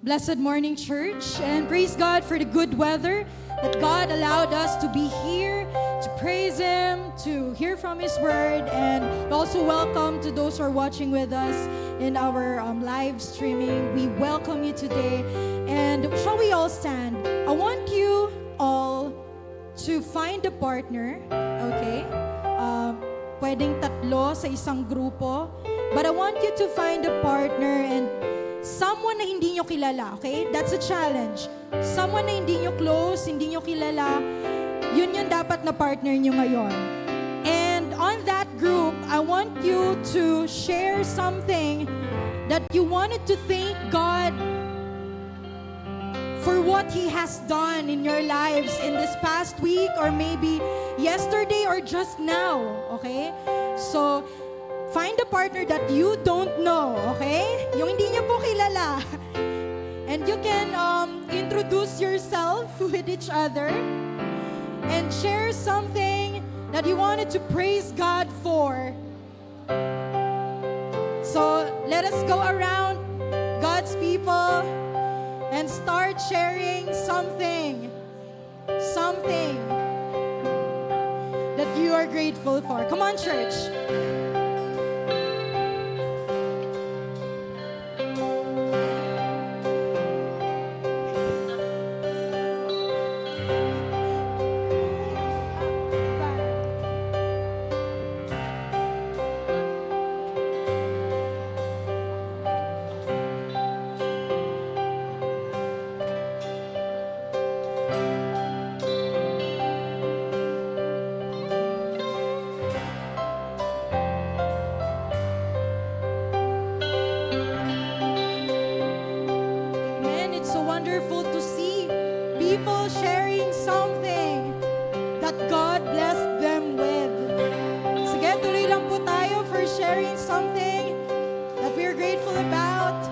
Blessed morning, church, and praise God for the good weather that God allowed us to be here, to praise Him, to hear from His Word, and also welcome to those who are watching with us in our live streaming. We welcome you today, and shall we all stand? I want you all to find a partner, okay? Pwedeng tatlo sa isang grupo, but I want you to find a partner and someone na hindi nyo kilala, okay? That's a challenge. Someone na hindi nyo close, hindi nyo kilala, yun yung dapat na partner nyo ngayon. And on that group, I want you to share something that you wanted to thank God for what He has done in your lives in this past week or maybe yesterday or just now, okay? So, find a partner that you don't know, okay? Yung hindi niyo po kilala. And you can introduce yourself with each other and share something that you wanted to praise God for. So, let us go around, God's people, and start sharing something that you are grateful for. Come on, church. Wonderful to see people sharing something that God blessed them with. Sige, tuloy lang po tayo for sharing something that we're grateful about.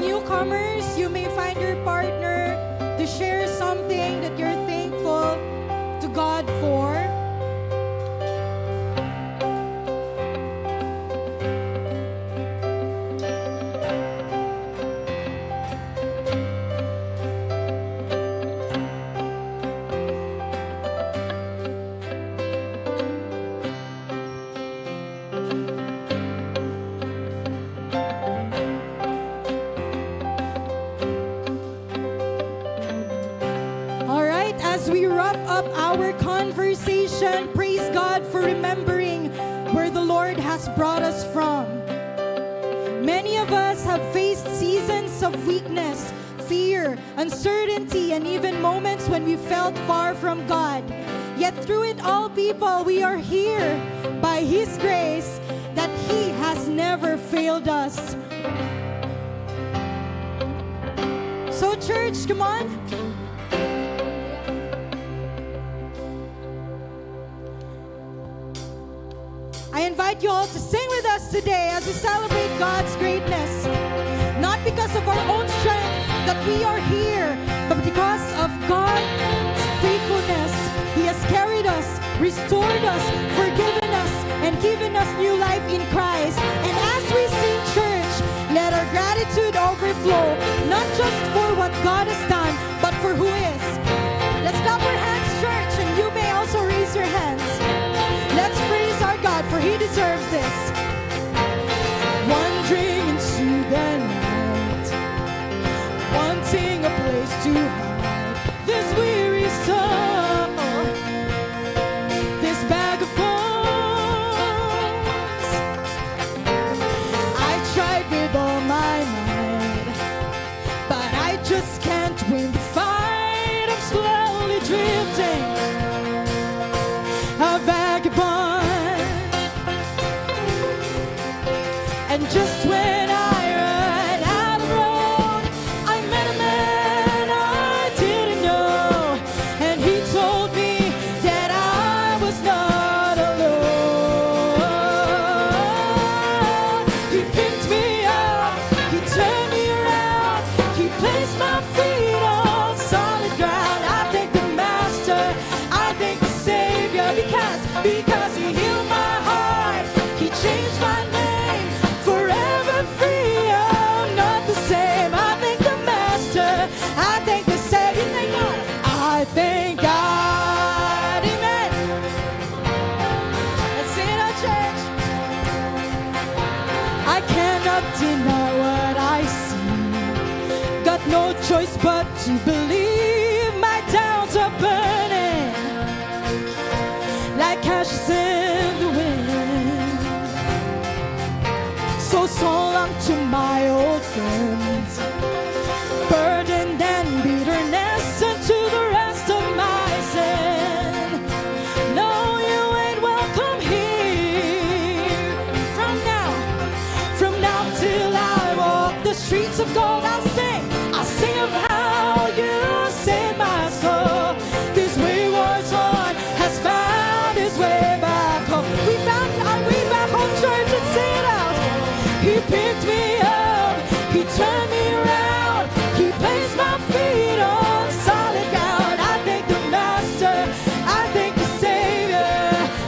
Newcomers, you may find your partner to share something that you're thankful to God for. As we wrap up our conversation, praise God for remembering where the Lord has brought us from. Many of us have faced seasons of weakness, fear, uncertainty, and even moments when we felt far from God. Yet through it all, people, we are here by His grace that He has never failed us. So church, come on. I invite you all to sing with us today as we celebrate God's greatness. Not because of our own strength that we are here, but because of God's faithfulness. He has carried us, restored us, forgiven us, and given us new life in Christ. And as we sing, church, let our gratitude overflow, not just for what God has done, but for who is. Let's clap our hands, church, and you may also raise your hands. Let's praise our God, for He deserves this. Wandering into the night, wanting a place to hide this weary soul, this bag of bones. I tried with all my might, but I just can't win the fight. I'm slowly drifting, a vagabond. And just when I ran out of road, I met a man I placed my feet on solid ground. I thank the Master, I thank the Savior, because He healed my heart, He changed my name, forever free. I'm not the same. I thank the Master, I thank the Savior. Thank God. I thank God. Amen. Let's sing it, our church. I cannot deny what I see. Got no choice but to believe. My doubts are burning like ashes in the wind. So long to my old friends, burdened and bitterness, and to the rest of my sin. No, you ain't welcome here. From now till I walk the streets of gold, I'll sing of how you saved my soul. This wayward son has found his way back home. We found our way back home, church, and sing it out. He picked me up, He turned me around, He placed my feet on solid ground. I thank the Master, I thank the Savior,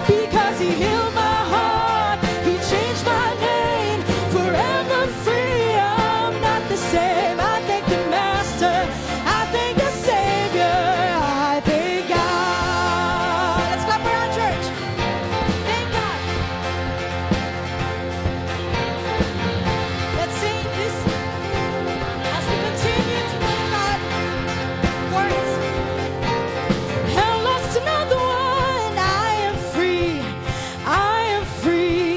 because He healed my heart, He changed my name, forever free. I'm not the same. I thank the Master, I thank the Savior, I thank God. Let's clap for our church. Thank God. Let's sing this as we continue to thank God for His. Hell lost another one. I am free. I am free.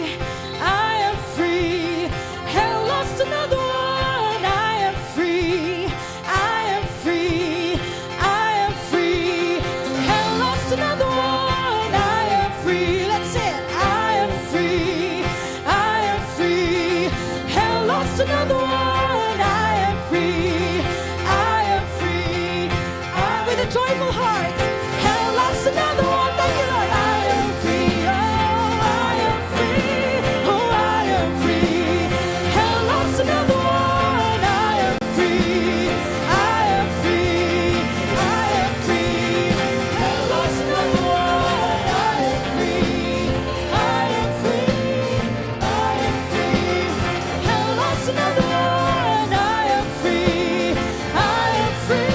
I am free. Hell lost another one. I am free. I am free. I am free. Hell lost another one. I am free. Let's say it. I am free. I am free. Hell lost another one. I am free. I am free. With a joyful heart. Hell lost another one. Thank you, Lord. I am free. Oh, I am free. Oh, I am free. Hell lost another one. I am free. I am free. I am free. Hell lost another one. I am free. I am free. I am free. Hell lost another one. I am free. I am free.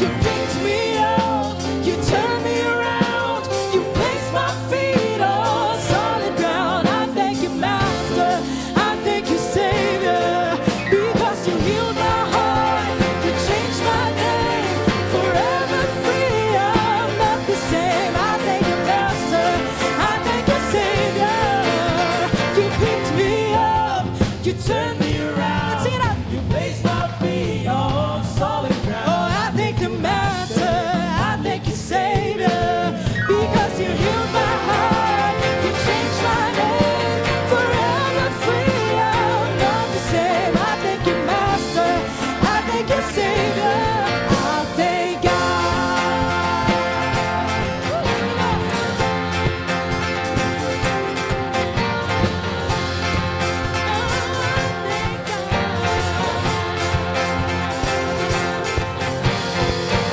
You picked me up, you turned me around, you placed my feet on solid ground. I thank you, Master, I thank you, Savior, because you healed my heart, you changed my name, forever free. I'm not the same. I thank you, Master, I thank you, Savior. You picked me up, you turned me around. Let's sing it out. You placed my feet on solid ground. Oh, I thank the Master, I thank you, Savior, because you healed my heart, you changed my name, forever free. I'm not the same. I thank you, Master, I thank you, Savior, I thank God.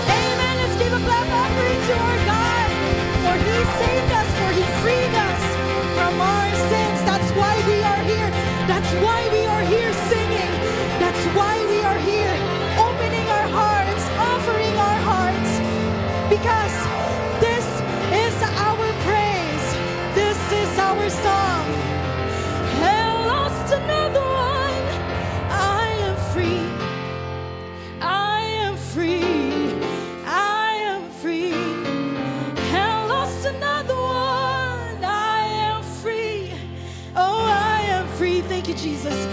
Amen. Let's give a clap offering to our God, for He saved us, for He freed us from our sins. That's why we are here. That's why we are here singing. That's why we are here opening our hearts, offering our hearts, because this is our praise. This is our song. Hell lost another one. I am free. I am free. I am free. Hell lost another one. I am free. Oh, I am free. Thank you, Jesus.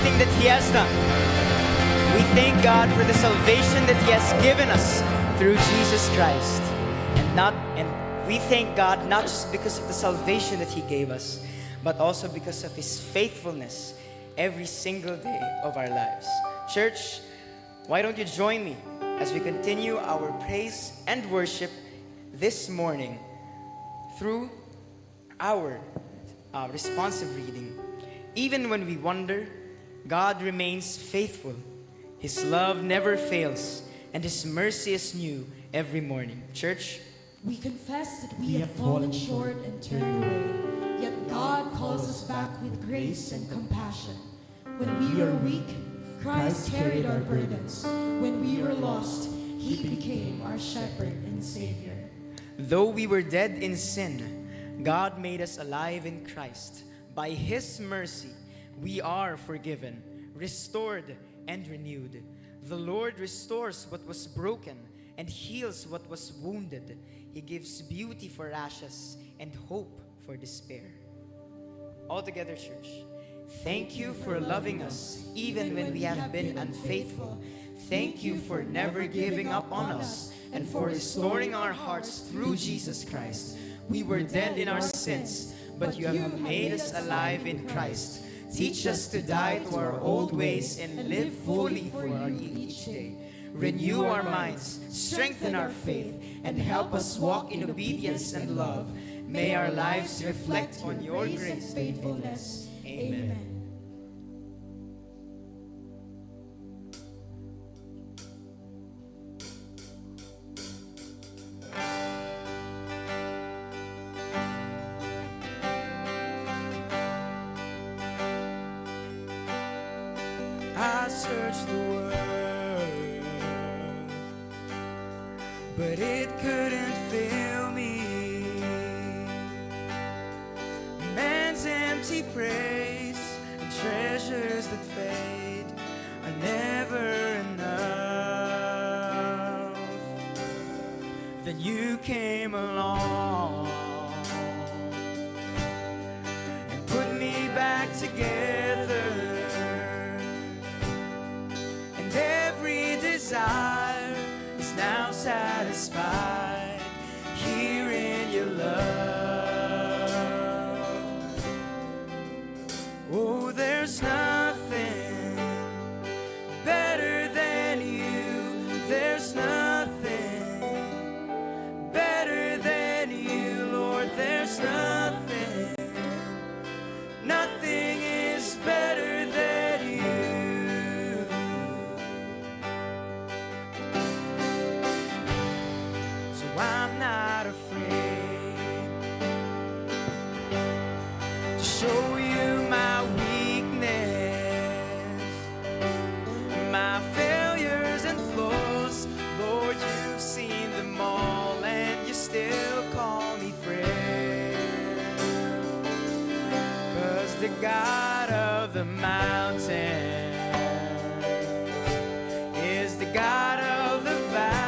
everything that He has done. We thank God for the salvation that He has given us through Jesus Christ. And we thank God not just because of the salvation that He gave us, but also because of His faithfulness every single day of our lives. Church, why don't you join me as we continue our praise and worship this morning through our responsive reading. Even when we wonder, God remains faithful. His love never fails, and His mercy is new every morning. Church, We confess that we have fallen short and turned away, yet God calls us back with grace and compassion. When we were weak, Christ carried our burdens. When we were lost, He became our shepherd and Savior. though we were dead in sin, God made us alive in Christ. By His mercy, we are forgiven, restored, and renewed. The Lord restores what was broken and heals what was wounded. He gives beauty for ashes and hope for despair. All together, church. Thank you for loving us even when we have been unfaithful. Thank you for never giving up on us and for restoring our hearts through Jesus Christ. We were dead in our sins, but you have made us alive in Christ. Teach us to die to our old ways and live fully for you each day. Renew our minds, strengthen our faith, and help us walk in obedience and love. May our lives reflect on your grace and faithfulness. Amen. I searched the world, but it couldn't fill me. Man's empty praise and treasures that fade are never enough. Then you came along and put me back together. Every desire is now satisfied here in your love. Oh, there's nothing better than you. There's nothing better than you, Lord. There's nothing. Nothing is better than you. I'm not afraid to show you my weakness, my failures and flaws. Lord, you've seen them all, and you still call me friend. 'Cause the God of the mountain is the God of the valley.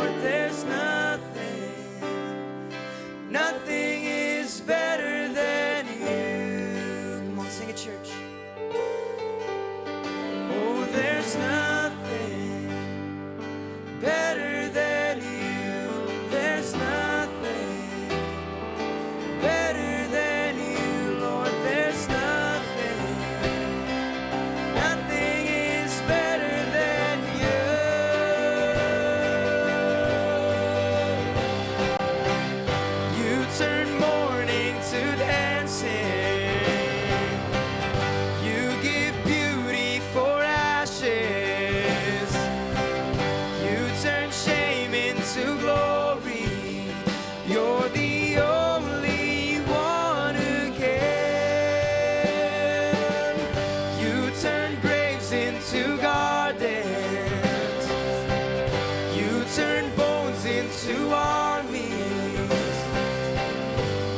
Lord, there's nothing, nothing is better than you. Come on, sing it, church. Oh, there's nothing better than you. There's nothing better than you, Lord. There's nothing, nothing is better than you. You turn mourning to dancing. You give beauty for ashes. You turn shame into glory. You're the only one who can. You turn graves into gardens. You turn bones into armies.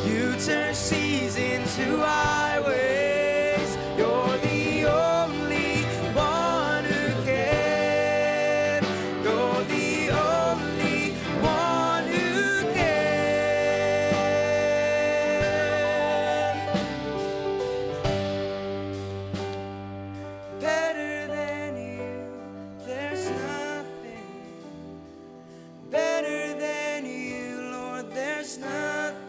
You turn seas into highways. You're the only one who can. You're the only one who can. Better than you, there's nothing. Better than you, Lord, there's nothing.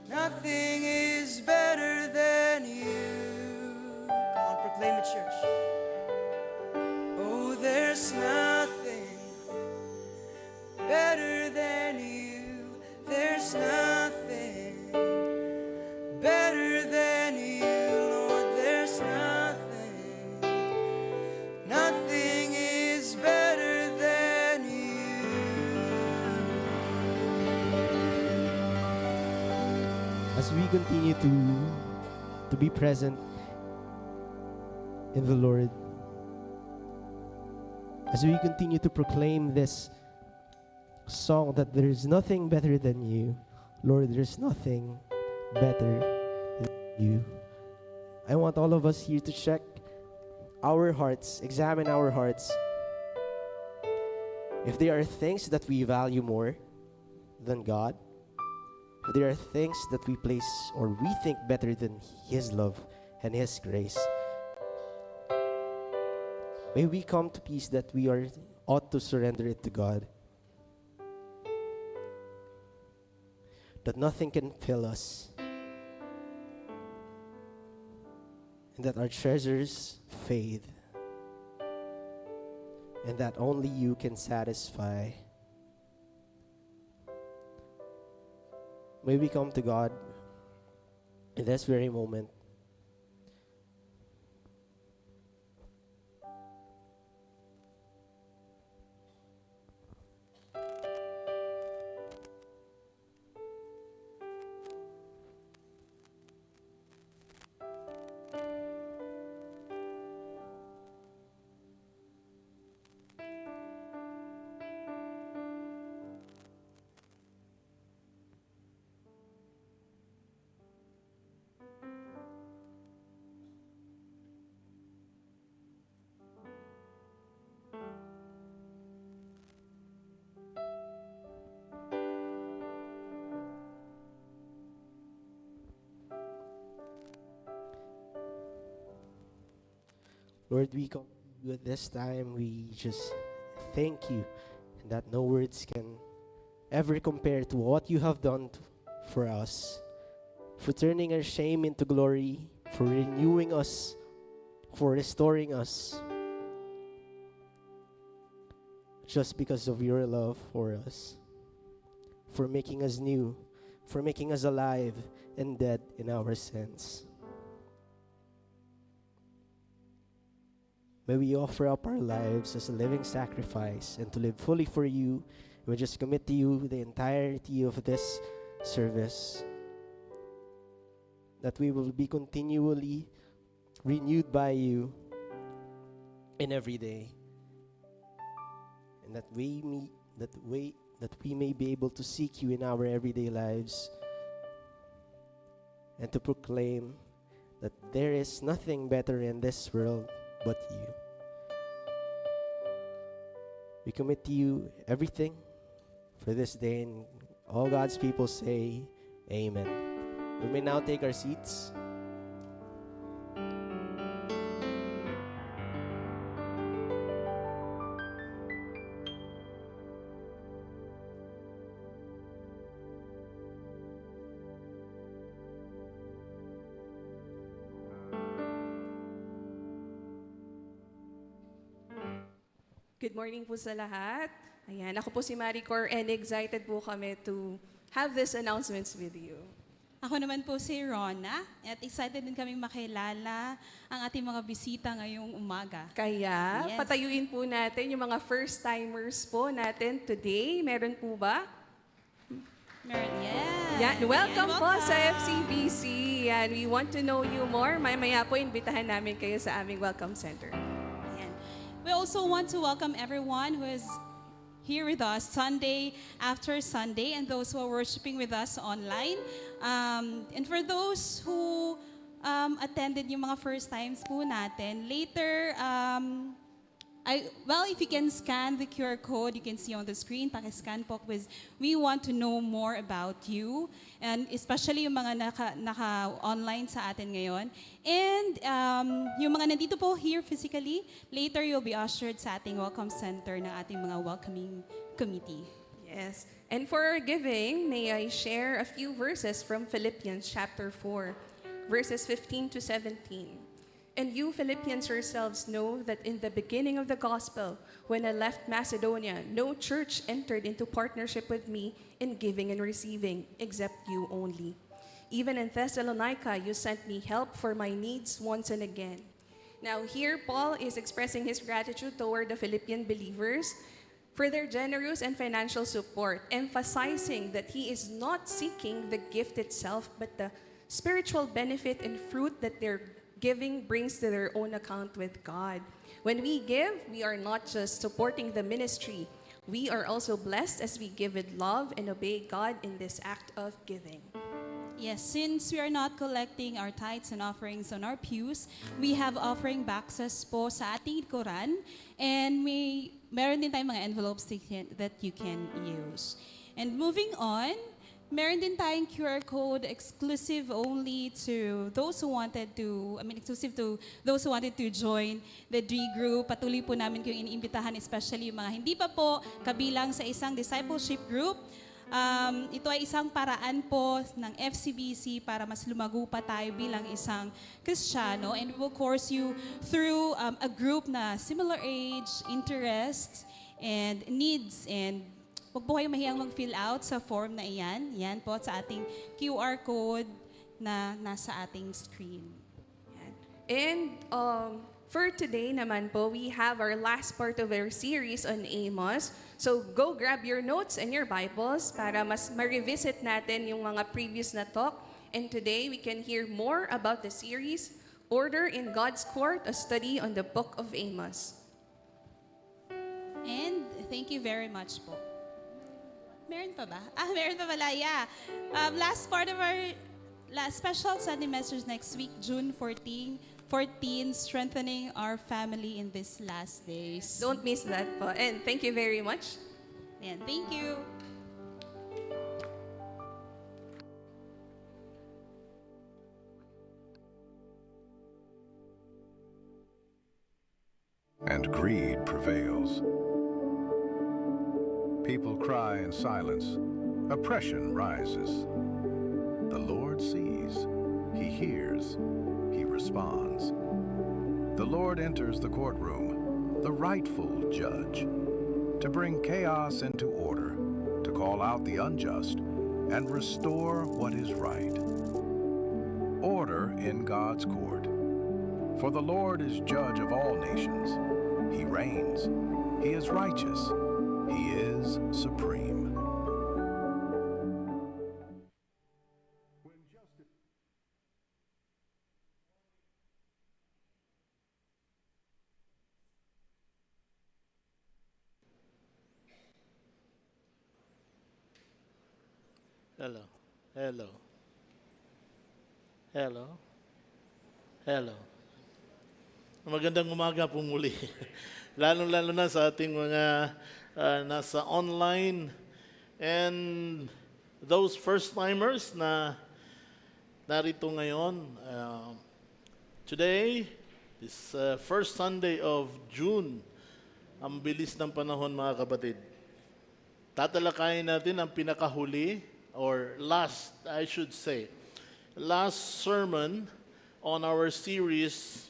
Nothing is better than you. Come on, proclaim it, church. Oh, there's nothing better than you. There's nothing better than you, Lord. There's nothing. Nothing is better than you. As we continue to be present in the Lord, as we continue to proclaim this song that there is nothing better than you, Lord, there's nothing better than you. I want all of us here to check our hearts, examine our hearts. If there are things that we value more than God, if there are things that we place or we think better than His love and His grace, may we come to peace that we ought to surrender it to God. That nothing can fill us. And that our treasures fade. And that only you can satisfy. May we come to God in this very moment. Lord, we come with this time, we just thank you, and that no words can ever compare to what you have done for us, for turning our shame into glory, for renewing us, for restoring us, just because of your love for us, for making us new, for making us alive and dead in our sins. May we offer up our lives as a living sacrifice and to live fully for you. We just commit to you the entirety of this service, that we will be continually renewed by you in every day, and that we may be able to seek you in our everyday lives and to proclaim that there is nothing better in this world but you. We commit to you everything for this day, and all God's people say, Amen. We may now take our seats. Good morning po sa lahat. Ayan, ako po si Maricor and excited po kami to have these announcements with you. Ako naman po si Rona at excited din kaming makilala ang ating mga bisita ngayong umaga. Kaya, Yes. patayuin po natin yung mga first-timers po natin today. Meron po ba? Yeah. Yan, welcome po sa FCBC. Yan, we want to know you more. Mamaya po, imbitahan namin kayo sa aming welcome center. Ayan. We also want to welcome everyone who is here with us Sunday after Sunday and those who are worshiping with us online. And for those who attended yung mga first times po natin, later, if you can scan the QR code you can see on the screen, pakiscan po because we want to know more about you and especially yung mga naka-online sa atin ngayon. And yung mga nandito po here physically, later you'll be ushered sa ating welcome center ng ating mga welcoming committee. Yes. And for our giving, may I share a few verses from Philippians chapter 4, verses 15 to 17. And you Philippians yourselves know that in the beginning of the gospel, when I left Macedonia, no church entered into partnership with me in giving and receiving, except you only. Even in Thessalonica, you sent me help for my needs once and again. Now here, Paul is expressing his gratitude toward the Philippian believers for their generous and financial support, emphasizing that he is not seeking the gift itself, but the spiritual benefit and fruit that their giving brings to their own account with God. When we give, we are not just supporting the ministry, we are also blessed as we give with love and obey God in this act of giving. Yes, since we are not collecting our tithes and offerings on our pews, we have offering boxes po sa ating likuran, and meron din tayong mga envelopes that you can use. And moving on, meron din tayong QR code exclusive only to those who wanted to, exclusive to those who wanted to join the D group. Patuloy po namin kayong iniimbitahan, especially yung mga hindi pa po kabilang sa isang discipleship group. Ito ay isang paraan po ng FCBC para mas lumago pa tayo bilang isang Kristiyano, and we will course you through a group na similar age, interests, and needs, and huwag po kayong mahiyang mag-fill out sa form na iyan. Yan po sa ating QR code na nasa ating screen. And for today naman po, we have our last part of our series on Amos. So go grab your notes and your Bibles para mas ma-revisit natin yung mga previous na talk. And today, we can hear more about the series, Order in God's Court, a study on the book of Amos. And thank you very much po. Meron pa ba? Meron pa pala, yeah. Last part of our special Sunday message next week, June 14, strengthening our family in these last days. Don't miss that po. And thank you very much. Yan, thank you. And greed prevails. People cry in silence. Oppression rises. The Lord sees. He hears. He responds. The Lord enters the courtroom, the rightful judge, to bring chaos into order, to call out the unjust, and restore what is right. Order in God's court. For the Lord is judge of all nations. He reigns. He is righteous. He is supreme. Hello. Hello. Hello. Hello. Magandang umaga po muli Lalo-lalo na sa ating mga nasa online and those first-timers na narito ngayon. Today, this first Sunday of June, ang bilis ng panahon mga kapatid. Tatalakayin natin ang pinakahuli, or last, I should say, last sermon on our series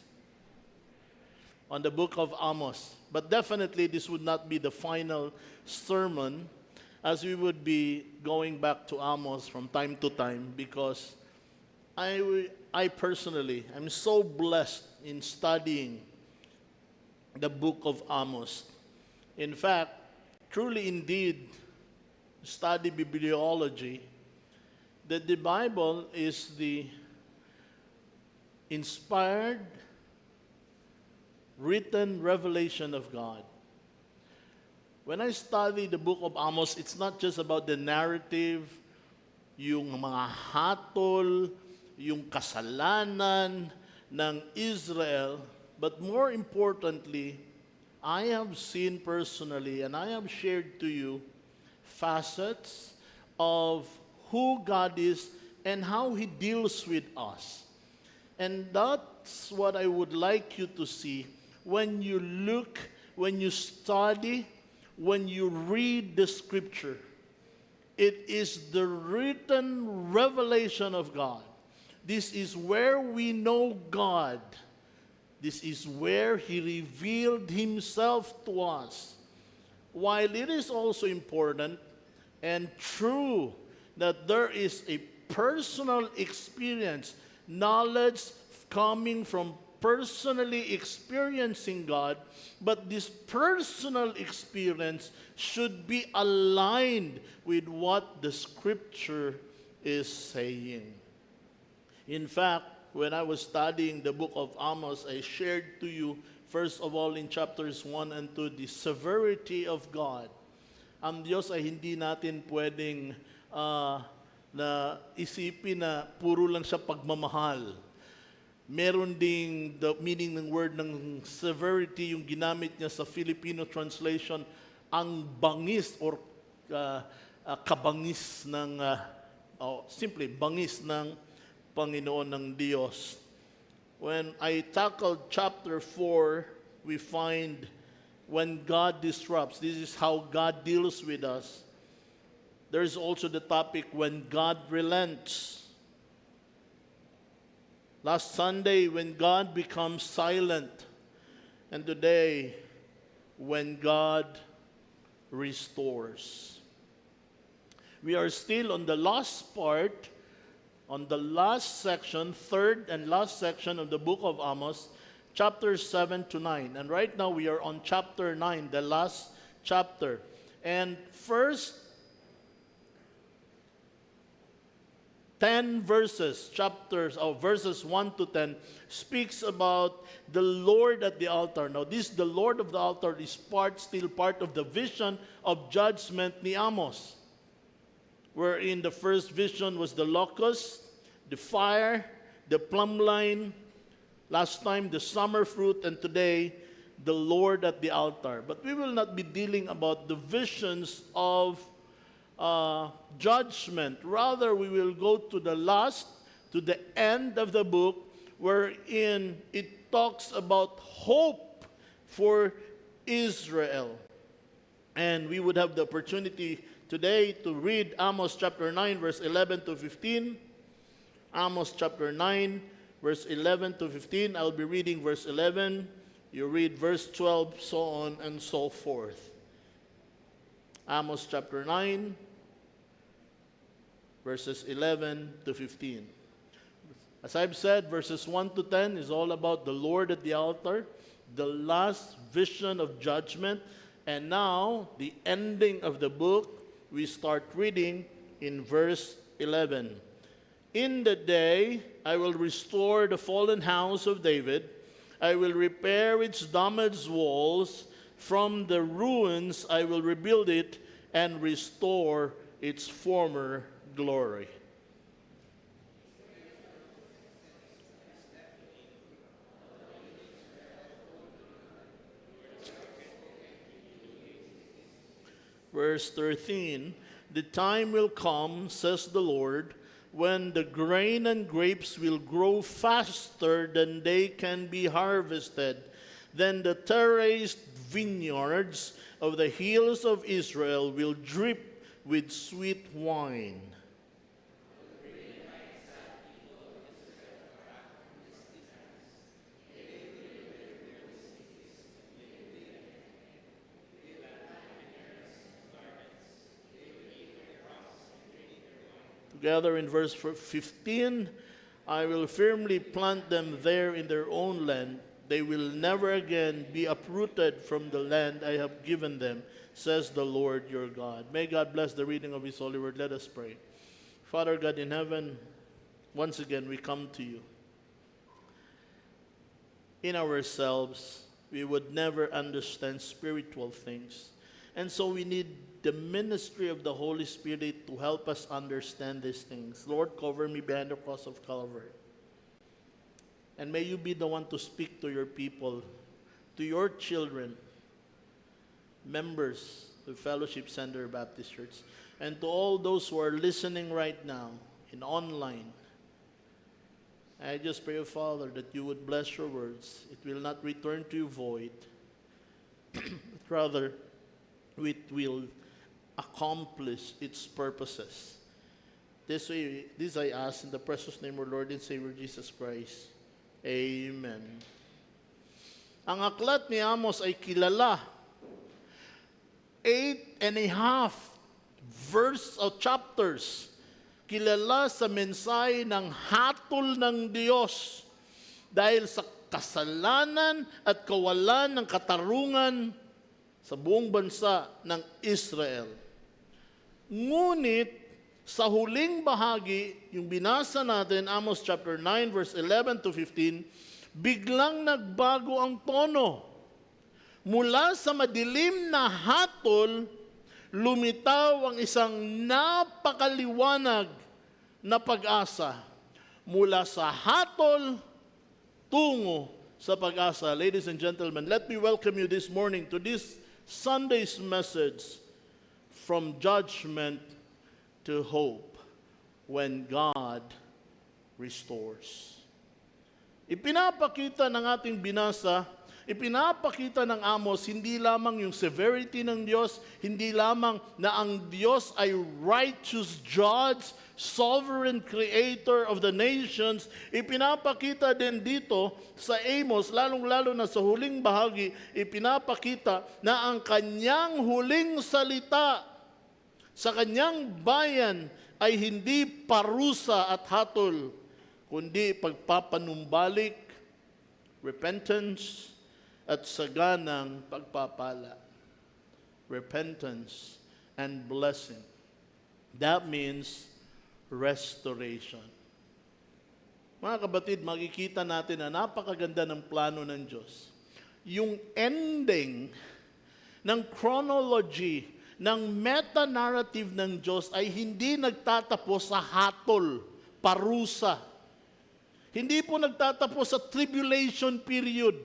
on the book of Amos. But definitely this would not be the final sermon, as we would be going back to Amos from time to time, because I personally am so blessed in studying the book of Amos. In fact, truly indeed, study bibliology, that the Bible is the inspired, written revelation of God. When I study the book of Amos, it's not just about the narrative, yung mga hatol, yung kasalanan ng Israel, but more importantly, I have seen personally and I have shared to you facets of who God is and how He deals with us. And that's what I would like you to see when you look, when you study, when you read the scripture. It is the written revelation of God. This is where we know God. This is where He revealed Himself to us. While it is also important and true that there is a personal experience, knowledge coming from personally experiencing God, but this personal experience should be aligned with what the scripture is saying. In fact, when I was studying the book of Amos, I shared to you, first of all, in chapters 1 and 2, the severity of God. Ang Diyos ay hindi natin pwedeng na isipin na puro lang siya pagmamahal. Meron ding the meaning ng word ng severity, yung ginamit niya sa Filipino translation, ang bangis or kabangis ng, simply, bangis ng Panginoon ng Diyos. When I tackled chapter 4, we find when God disrupts, this is how God deals with us. There's also the topic when God relents. Last Sunday, when God becomes silent. And today, when God restores. We are still on the last part, on the last section, third and last section of the book of Amos, chapters 7 to 9. And right now we are on chapter 9, the last chapter. And first 10 verses, verses 1 to 10, speaks about the Lord at the altar. Now this, the Lord of the altar, is still part of the vision of judgment ni Amos, wherein the first vision was the locust, the fire, the plumb line, last time the summer fruit, and today the Lord at the altar. But we will not be dealing about the visions of judgment. Rather, we will go to the last, to the end of the book, wherein it talks about hope for Israel. And we would have the opportunity today to read Amos chapter 9, verse 11 to 15. Amos chapter 9, verse 11 to 15. I'll be reading verse 11. You read verse 12, so on and so forth. Amos chapter 9, verses 11 to 15. As I've said, verses 1 to 10 is all about the Lord at the altar, the last vision of judgment, and now the ending of the book. We start reading in verse 11. In the day I will restore the fallen house of David. I will repair its damaged walls. From the ruins I will rebuild it and restore its former glory. verse 13, the time will come, says the Lord, when the grain and grapes will grow faster than they can be harvested. Then the terraced vineyards of the hills of Israel will drip with sweet wine. Together in verse 15, I will firmly plant them there in their own land. They will never again be uprooted from the land I have given them, says the Lord your God. May God bless the reading of His holy word. Let us pray. Father God in heaven, once again we come to you. In ourselves, we would never understand spiritual things. And so we need the ministry of the Holy Spirit to help us understand these things. Lord, cover me behind the cross of Calvary. And may you be the one to speak to your people, to your children, members of Fellowship Center Baptist Church, and to all those who are listening right now in online. I just pray, Father, that you would bless your words. It will not return to you void, but rather it will accomplish its purposes. This I ask in the precious name of our Lord and Savior Jesus Christ. Amen. Ang aklat ni Amos ay kilala. 8.5 verse o chapters. Kilala sa mensahe ng hatol ng Diyos dahil sa kasalanan at kawalan ng katarungan sa buong bansa ng Israel. Ngunit, sa huling bahagi, yung binasa natin, Amos chapter 9, verse 11 to 15, biglang nagbago ang tono. Mula sa madilim na hatol, lumitaw ang isang napakaliwanag na pag-asa. Mula sa hatol, tungo sa pag-asa. Ladies and gentlemen, let me welcome you this morning to this Sunday's message, From Judgment to Hope, when God restores. Ipinapakita ng ating binasa, ipinapakita ng Amos, hindi lamang yung severity ng Diyos, hindi lamang na ang Diyos ay righteous judge, sovereign creator of the nations. Ipinapakita din dito sa Amos, lalong-lalo na sa huling bahagi, ipinapakita na ang kanyang huling salita sa kanyang bayan ay hindi parusa at hatol, kundi pagpapanumbalik, repentance, at saganang pagpapala. Repentance and blessing. That means restoration. Mga kabatid, makikita natin na napakaganda ng plano ng Diyos. Yung ending ng chronology ng meta-narrative ng Diyos ay hindi nagtatapos sa hatol, parusa. Hindi po nagtatapos sa tribulation period.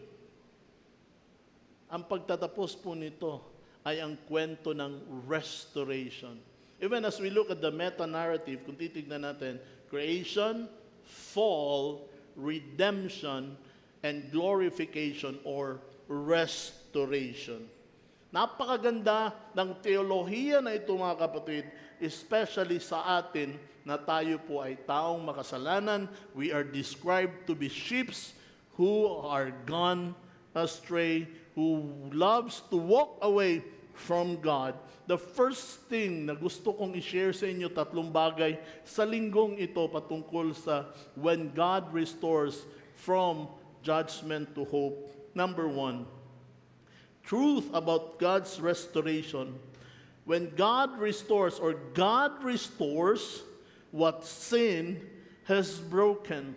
Ang pagtatapos po nito ay ang kwento ng restoration. Even as we look at the meta-narrative, kung titignan natin, creation, fall, redemption, and glorification or restoration. Napakaganda ng teolohiya na ito, mga kapatid, especially sa atin na tayo po ay taong makasalanan. We are described to be sheep who are gone astray, who loves to walk away from God. The first thing na gusto kong i-share sa inyo, tatlong bagay sa linggong ito patungkol sa when God restores from judgment to hope. Number 1, truth about God's restoration. When God restores what sin has broken.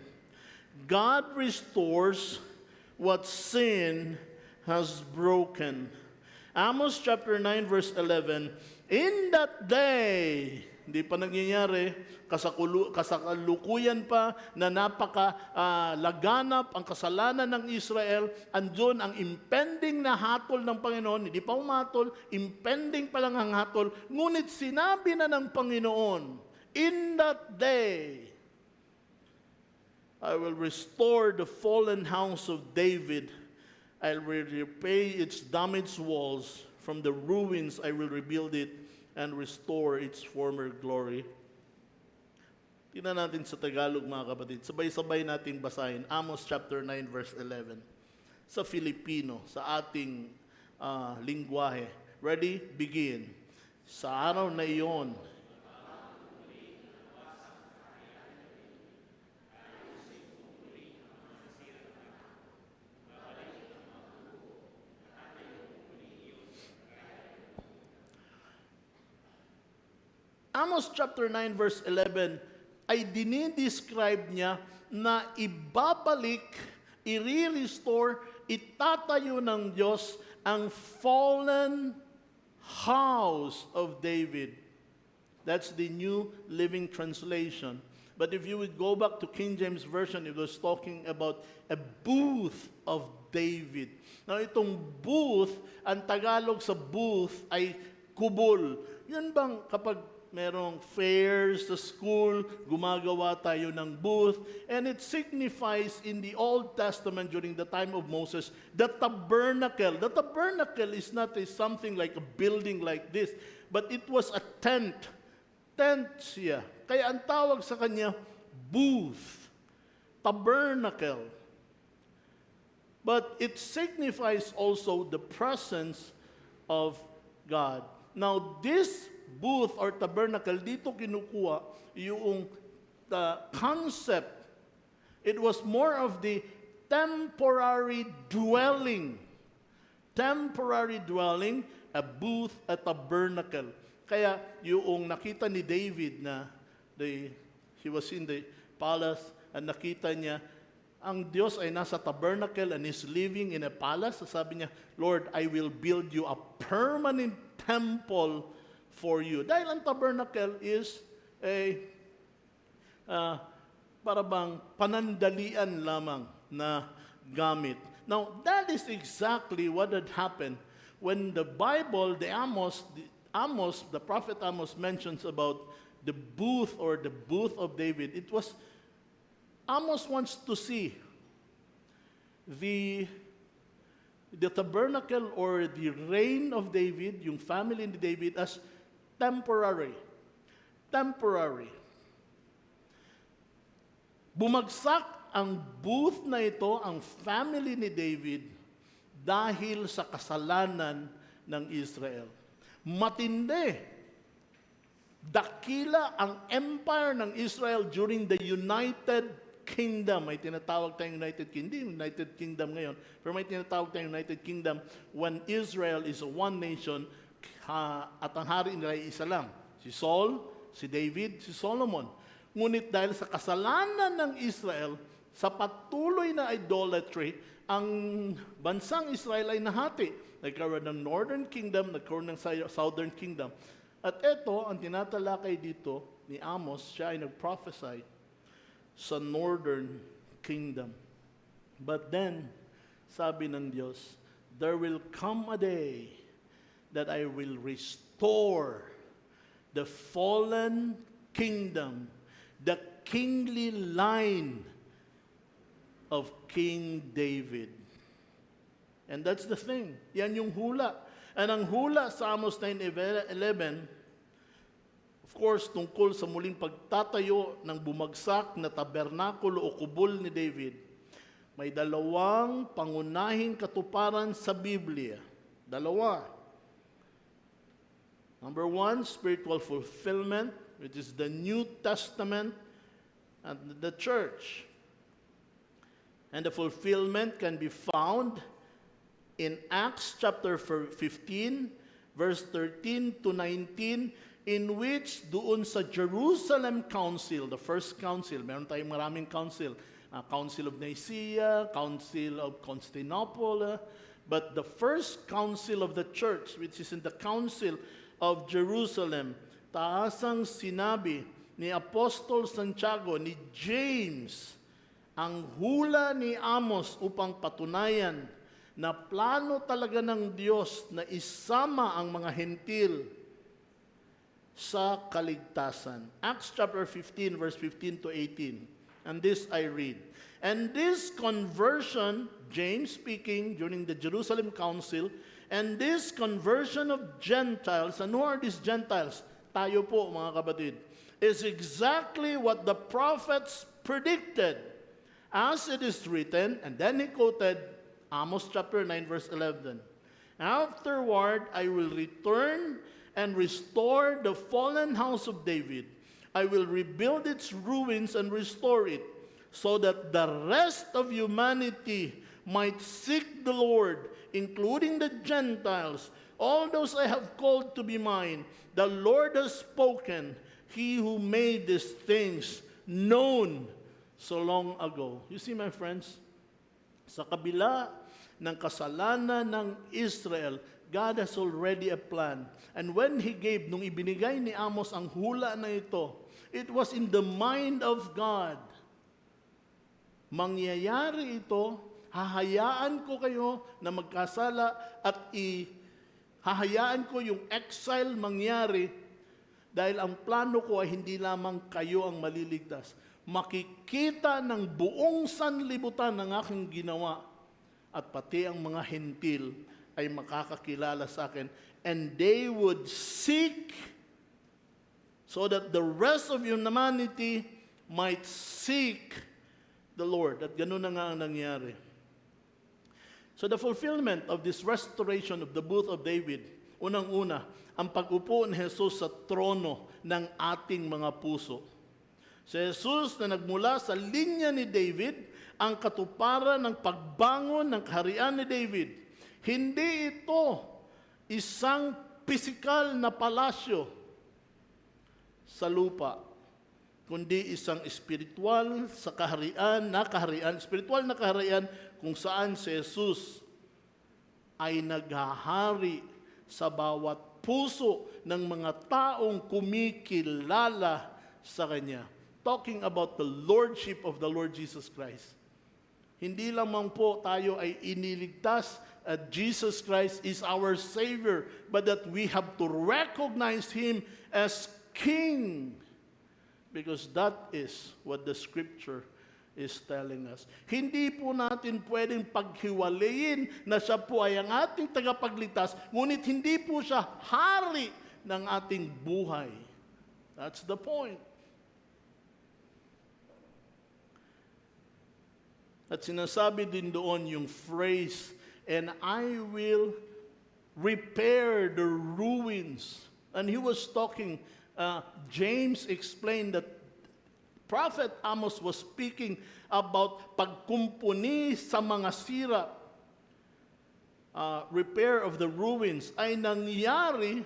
God restores what sin has broken. Amos chapter 9 verse 11, in that day, Hindi pa nangyayari, kasalukuyan pa na laganap ang kasalanan ng Israel, andun ang impending na hatol ng Panginoon, hindi pa umatol, impending pa lang ang hatol, ngunit sinabi na ng Panginoon, in that day, I will restore the fallen house of David. I will repay its damaged walls. From the ruins I will rebuild it and restore its former glory. Tingnan natin sa Tagalog, mga kapatid. Sabay-sabay nating basahin. Amos chapter 9 verse 11. Sa Filipino, sa ating lingwahe. Ready? Begin. Sa araw na iyon, Amos chapter 9 verse 11 ay dinidescribe niya na ibabalik, i-restore, itatayo ng Diyos ang fallen house of David. That's the New Living Translation. But if you would go back to King James Version, it was talking about a booth of David. Now itong booth, ang Tagalog sa booth ay kubol. Yun bang kapag merong fairs sa school, gumagawa tayo ng booth, and it signifies in the Old Testament during the time of Moses, the tabernacle. The tabernacle is not something like a building like this, but it was a tent. Tent siya. Kaya ang tawag sa kanya, booth, tabernacle. But it signifies also the presence of God. Now, this booth or tabernacle, dito kinukuha yung concept. It was more of the temporary dwelling. Temporary dwelling, a booth, a tabernacle. Kaya yung nakita ni David na he was in the palace and nakita niya, ang Diyos ay nasa tabernacle and is living in a palace. Sabi niya, Lord, I will build you a permanent temple for you. Dahil ang tabernacle is para bang panandalian lamang na gamit. Now, that is exactly what had happened when the Bible, the prophet Amos mentions about the booth or the booth of David. It was, Amos wants to see the tabernacle or the reign of David, yung family ni David, as temporary. Temporary. Bumagsak ang booth na ito, ang family ni David, dahil sa kasalanan ng Israel. Matindi. Dakila ang empire ng Israel during the United Kingdom. May tinatawag tayong United Kingdom, United Kingdom ngayon. Pero may tinatawag tayong United Kingdom when Israel is a one nation at ang hari nila ay isa lang. Si Saul, si David, si Solomon. Ngunit dahil sa kasalanan ng Israel, sa patuloy na idolatry, ang bansang Israel ay nahati. Nagkaroon ng Northern Kingdom, nagkaroon ng Southern Kingdom. At ito, ang tinatalakay dito ni Amos, siya ay nag-prophesy sa Northern Kingdom. But then, sabi ng Diyos, there will come a day that I will restore the fallen kingdom, the kingly line of King David. And that's the thing. Yan yung hula. And ang hula sa Amos 9:11, of course, tungkol sa muling pagtatayo ng bumagsak na tabernakulo o kubol ni David, may dalawang pangunahing katuparan sa Biblia. Dalawa. Number one, spiritual fulfillment, which is the New Testament and the church. And the fulfillment can be found in Acts chapter 15, verse 13 to 19, in which doon sa Jerusalem Council, the first council, meron tayong maraming council, Council of Nicaea, Council of Constantinople, but the first council of the church, which is in the Council of Jerusalem, taasang sinabi ni Apostol Santiago, ni James, ang hula ni Amos upang patunayan na plano talaga ng Diyos na isama ang mga hentil sa kaligtasan. Acts chapter 15, verse 15 to 18. And this I read. And this conversion, James speaking during the Jerusalem Council, and this conversion of Gentiles, and who are these Gentiles? Tayo po, mga kapatid, is exactly what the prophets predicted. As it is written, and then he quoted Amos chapter 9, verse 11. Afterward, I will return and restore the fallen house of David. I will rebuild its ruins and restore it, so that the rest of humanity might seek the Lord, including the Gentiles, all those I have called to be mine. The Lord has spoken, He who made these things known so long ago. You see, my friends, sa kabila ng kasalanan ng Israel, God has already a plan. And when He gave, nung ibinigay ni Amos ang hula na ito, it was in the mind of God. Mangyayari ito, hahayaan ko kayo na magkasala at hahayaan ko yung exile mangyari dahil ang plano ko ay hindi lamang kayo ang maliligtas. Makikita ng buong sanlibutan ng aking ginawa at pati ang mga hentil ay makakakilala sa akin, and they would seek so that the rest of humanity might seek the Lord. At ganun na nga ang nangyari. So the fulfillment of this restoration of the booth of David, unang-una, ang pag-upo ni Jesus sa trono ng ating mga puso. Si Jesus na nagmula sa linya ni David, ang katuparan ng pagbangon ng kaharian ni David. Hindi ito isang pisikal na palasyo sa lupa, kundi isang espiritual spiritual na kaharian kung saan si Jesus ay naghahari sa bawat puso ng mga taong kumikilala sa Kanya. Talking about the Lordship of the Lord Jesus Christ. Hindi lamang po tayo ay iniligtas at Jesus Christ is our Savior, but that we have to recognize Him as King. Because that is what the Scripture is telling us. Hindi po natin pwedeng paghiwalayin na siya po ay ang ating tagapagligtas, ngunit hindi po siya hari ng ating buhay. That's the point. At sinasabi din doon yung phrase, and I will repair the ruins. And he was talking, James explained that Prophet Amos was speaking about pagkumpuni sa mga sira. Repair of the ruins ay nangyari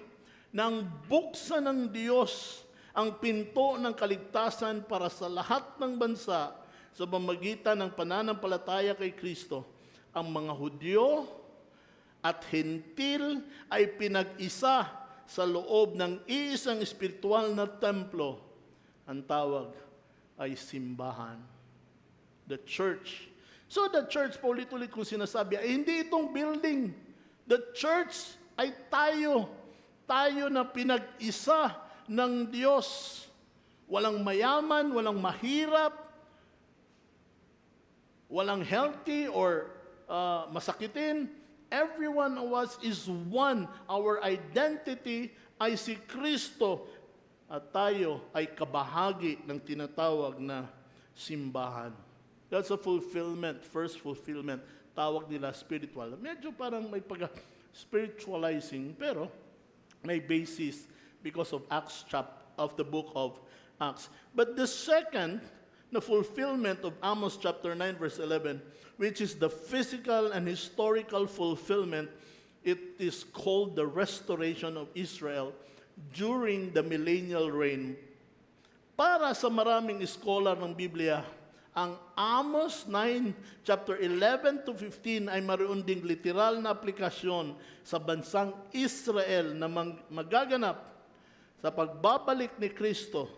nang buksan ng Diyos ang pinto ng kaligtasan para sa lahat ng bansa sa pamamagitan ng pananampalataya kay Kristo. Ang mga Hudyo at Hentil ay pinag-isa sa loob ng iisang espiritual na templo. Ang tawag ay simbahan. The church. So the church, paulit-ulit kong sinasabi, ay hindi itong building. The church ay tayo. Tayo na pinag-isa ng Diyos. Walang mayaman, walang mahirap, walang healthy or masakitin. Every one of us is one. Our identity ay si Kristo. At tayo ay kabahagi ng tinatawag na simbahan. That's a fulfillment, first fulfillment. Tawag nila spiritual. Medyo parang may pag-spiritualizing, pero may basis because of of the book of Acts. But the second, the fulfillment of Amos chapter 9 verse 11, which is the physical and historical fulfillment, it is called the restoration of Israel during the millennial reign. Para sa maraming scholar ng Biblia, ang Amos 9, chapter 11 to 15 ay maroon ding literal na aplikasyon sa bansang Israel na magaganap sa pagbabalik ni Kristo,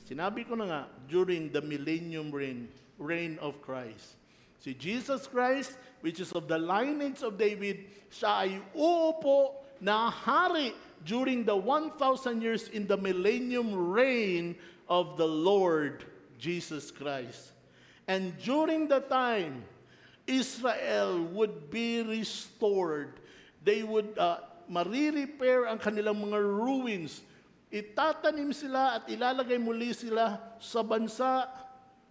sinabi ko na nga, during the millennium reign of Christ. Si Jesus Christ, which is of the lineage of David, siya ay uupo na hari during the 1,000 years in the millennium reign of the Lord Jesus Christ. And during the time, Israel would be restored. They would marirepair ang kanilang mga ruins. Itatanim sila at ilalagay muli sila sa bansa,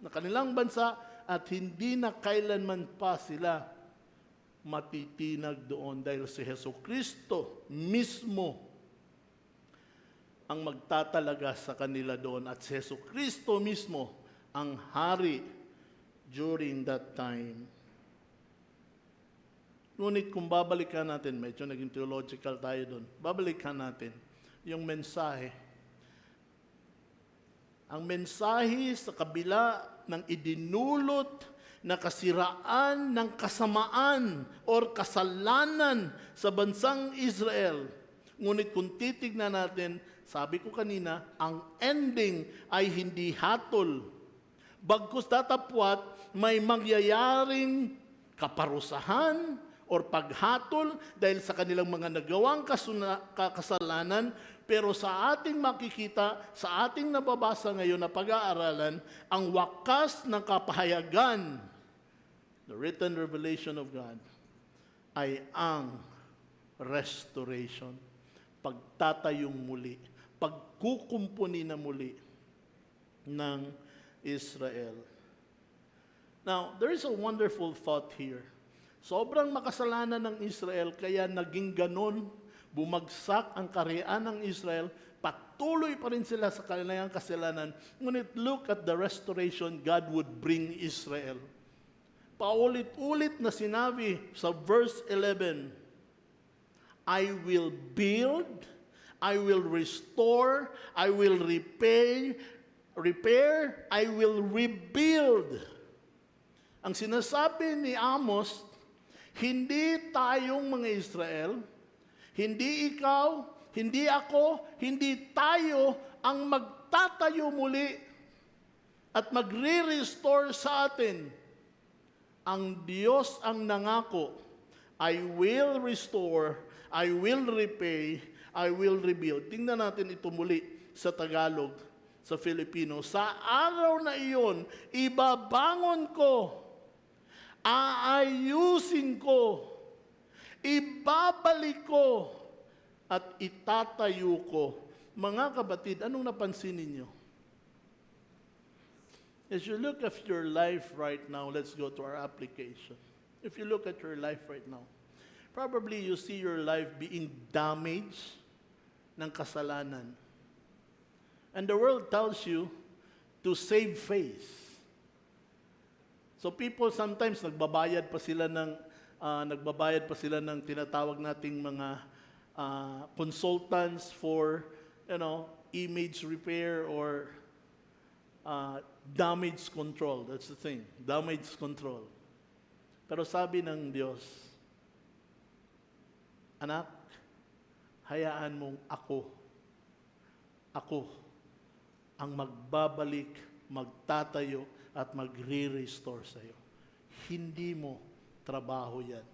na kanilang bansa, at hindi na kailanman pa sila matitinag doon dahil si Jesucristo mismo ang magtatalaga sa kanila doon at si Jesucristo mismo ang hari during that time. Ngunit kung babalikan natin, medyo naging theological tayo doon, babalikan natin yung mensahe. Ang mensahe sa kabila ng idinulot na kasiraan ng kasamaan or kasalanan sa bansang Israel. Ngunit kung titignan natin, sabi ko kanina, ang ending ay hindi hatol. Bagkus datapwat, may mangyayaring kaparusahan or paghatol dahil sa kanilang mga nagawang kasalanan, pero sa ating makikita, sa ating nababasa ngayon na pag-aaralan, ang wakas ng kapahayagan, the written revelation of God, ay ang restoration, pagtatayong muli, pagkukumpuni na muli ng Israel. Now, there is a wonderful thought here. Sobrang makasalanan ng Israel, kaya naging ganon, bumagsak ang kaharian ng Israel, patuloy pa rin sila sa kanilang kasalanan. Ngunit look at the restoration God would bring Israel. Paulit-ulit na sinabi sa verse 11, I will build, I will restore, I will repair, I will rebuild. Ang sinasabi ni Amos, hindi tayong mga Israel, hindi ikaw, hindi ako, hindi tayo ang magtatayo muli at magre-restore sa atin. Ang Diyos ang nangako, I will restore, I will repay, I will rebuild. Tingnan natin ito muli sa Tagalog, sa Filipino. Sa araw na iyon, ibabangon ko, aayusin ko, ibabalik ko, at itatayo ko. Mga kabatid, anong napansin ninyo? As you look at your life right now, let's go to our application. If you look at your life right now, probably you see your life being damaged ng kasalanan. And the world tells you to save face. So people sometimes nagbabayad pa sila ng tinatawag nating mga consultants for image repair or damage control. That's the thing, damage control. Pero sabi ng Diyos, anak, hayaan mong ako ang magbabalik, magtatayo, at magre-restore sa iyo. Hindi mo trabaho yan.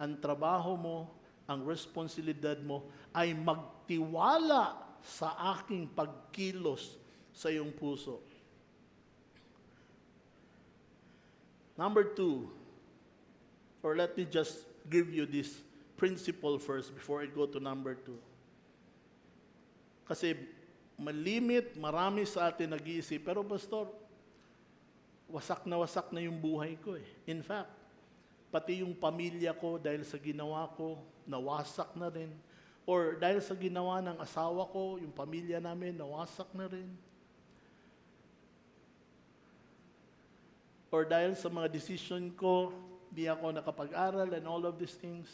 Ang trabaho mo, ang responsibilidad mo, ay magtiwala sa aking pagkilos sa iyong puso. Number 2, or let me just give you this principle first before I go to number 2. Kasi marami sa atin nag-iisip, pero pastor, wasak na yung buhay ko eh. In fact, pati yung pamilya ko dahil sa ginawa ko, nawasak na rin. Or dahil sa ginawa ng asawa ko, yung pamilya namin, nawasak na rin. Or dahil sa mga decision ko, di ako nakapag-aral and all of these things.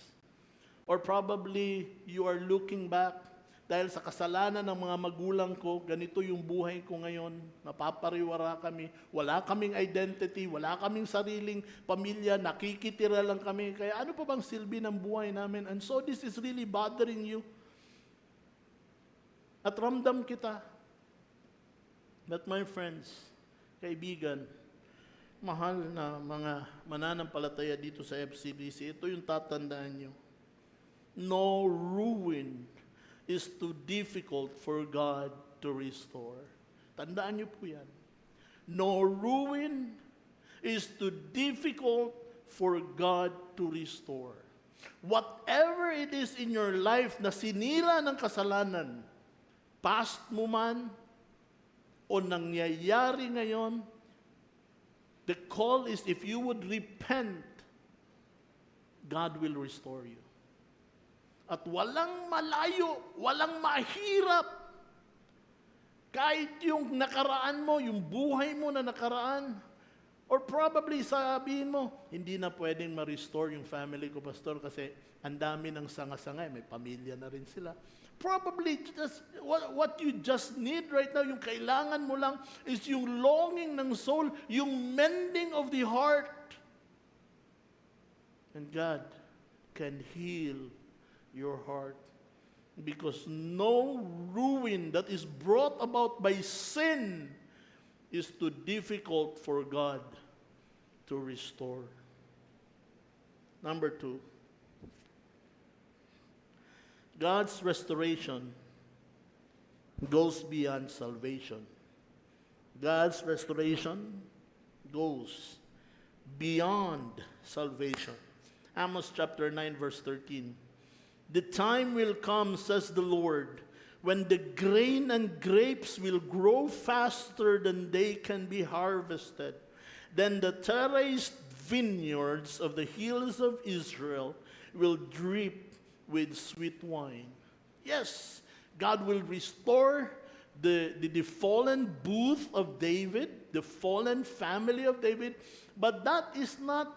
Or probably you are looking back, dahil sa kasalanan ng mga magulang ko, ganito yung buhay ko ngayon, napapariwara kami, wala kaming identity, wala kaming sariling pamilya, nakikitira lang kami, kaya ano pa bang silbi ng buhay namin? And so this is really bothering you. At ramdam kita. But my friends, kaibigan, mahal na mga mananampalataya dito sa FCBC, ito yung tatandaan nyo. No ruin is too difficult for God to restore. Tandaan nyo po yan. No ruin is too difficult for God to restore. Whatever it is in your life na sinira ng kasalanan, past mo man, o nangyayari ngayon, the call is if you would repent, God will restore you. At walang malayo, walang mahirap. Kahit yung nakaraan mo, yung buhay mo na nakaraan, or probably sabihin mo, hindi na pwedeng ma-restore yung family ko, Pastor, kasi ang dami ng sanga-sanga, may pamilya na rin sila. Probably just what you just need right now, yung kailangan mo lang is yung longing ng soul, yung mending of the heart. And God can heal your heart. Because no ruin that is brought about by sin is too difficult for God to restore. Number 2. God's restoration goes beyond salvation. God's restoration goes beyond salvation. Amos chapter 9 verse 13. The time will come, says the Lord, when the grain and grapes will grow faster than they can be harvested. Then the terraced vineyards of the hills of Israel will drip with sweet wine. Yes, God will restore the fallen booth of David, the fallen family of David, but that is not,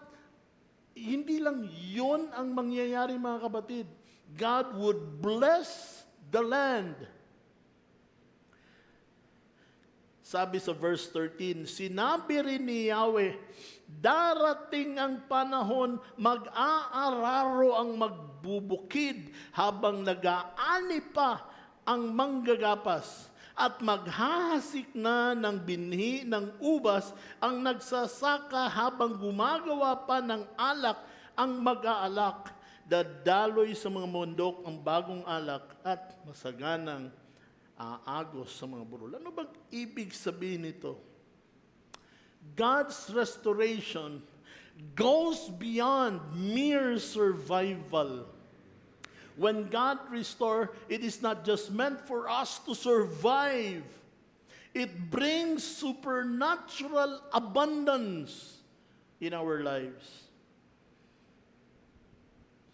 hindi lang yon ang mangyayari mga kapatid. God would bless the land. Sabi sa verse 13, sinabi rin ni Yahweh, darating ang panahon, mag-aararo ang magbubukid habang nag-aani pa ang manggagapas at maghahasik na ng binhi ng ubas ang nagsasaka habang gumagawa pa ng alak ang mag-aalak. Dadaloy sa mga bundok ang bagong alak at masaganang aagos sa mga burol. Ano bang ibig sabihin nito? God's restoration goes beyond mere survival. When God restores, it is not just meant for us to survive. It brings supernatural abundance in our lives.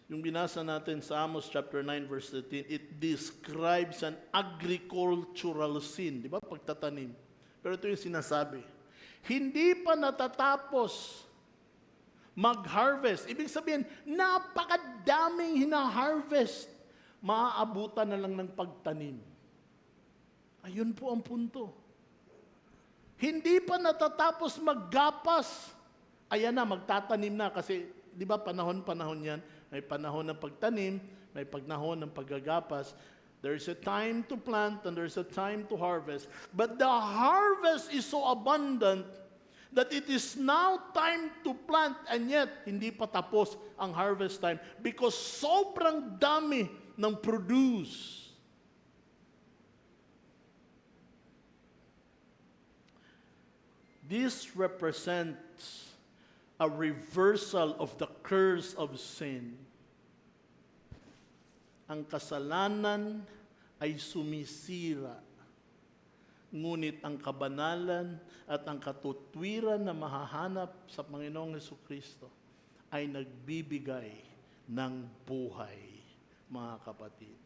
Yung binasa natin sa Amos chapter 9 verse 13, it describes an agricultural scene, di ba? Pagtatanim. Pero ito yung sinasabi. Hindi pa natatapos mag-harvest. Ibig sabihin, napakadaming hina-harvest. Maaabutan na lang ng pagtanim. Ayun po ang punto. Hindi pa natatapos maggapas. Ayan na, magtatanim na kasi, di ba, panahon-panahon yan. May panahon ng pagtanim, may panahon ng paggagapas. There's a time to plant and there's a time to harvest. But the harvest is so abundant that it is now time to plant and yet hindi pa tapos ang harvest time because sobrang dami ng produce. This represents a reversal of the curse of sin. Ang kasalanan ay sumisira. Ngunit ang kabanalan at ang katutwiran na mahahanap sa Panginoong Jesucristo ay nagbibigay ng buhay, mga kapatid.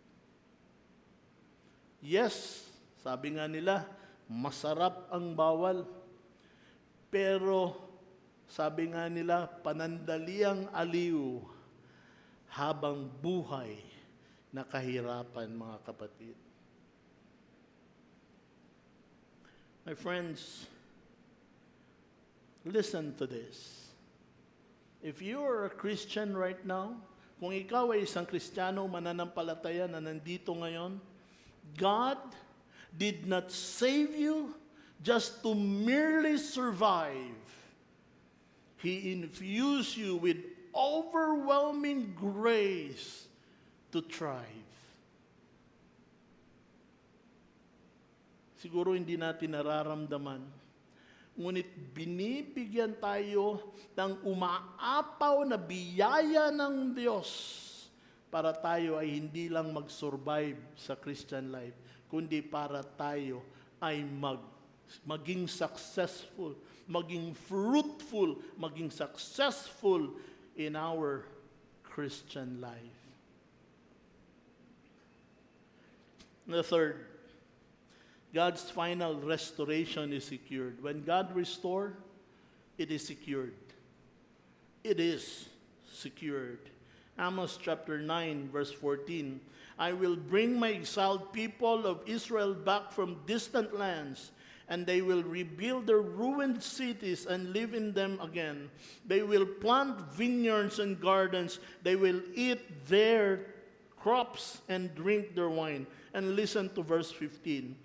Yes, sabi nga nila, masarap ang bawal. Pero sabi nga nila, panandaliang aliw habang buhay na kahirapan, mga kapatid. My friends, listen to this. If you are a Christian right now, kung ikaw ay isang Kristiyano mananampalataya na nandito ngayon, God did not save you just to merely survive. He infused you with overwhelming grace to thrive. Siguro hindi natin nararamdaman, ngunit binibigyan tayo ng umaapaw na biyaya ng Diyos para tayo ay hindi lang mag-survive sa Christian life, kundi para tayo ay maging successful, maging fruitful, maging successful in our Christian life. The third, God's final restoration is secured. When God restores, it is secured. It is secured. Amos chapter 9, verse 14. I will bring my exiled people of Israel back from distant lands, and they will rebuild their ruined cities and live in them again. They will plant vineyards and gardens. They will eat their crops and drink their wine. And listen to verse 15.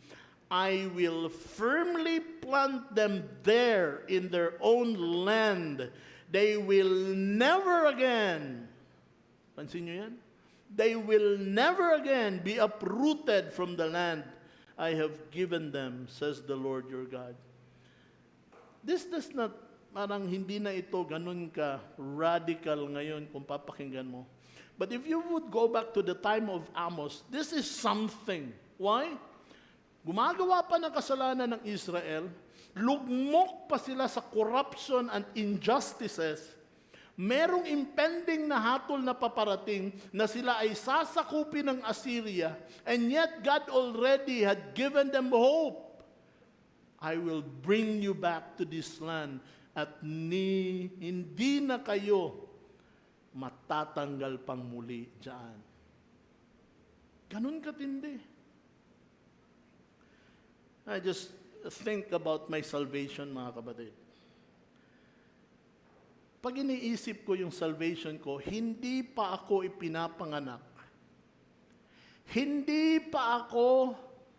I will firmly plant them there in their own land. They will never again, pansin nyo yan? They will never again be uprooted from the land I have given them, says the Lord your God. This does not, parang hindi na ito ganun ka radical ngayon kung papakinggan mo. But if you would go back to the time of Amos, this is something. Why? Gumagawa pa ng kasalanan ng Israel, lugmok pa sila sa corruption and injustices, merong impending na hatol na paparating na sila ay sasakupin ng Assyria, and yet God already had given them hope. I will bring you back to this land at hindi na kayo matatanggal pang muli dyan. Ganun katindi. I just think about my salvation, mga kapatid. Pag iniisip ko yung salvation ko, hindi pa ako ipinapanganak. Hindi pa ako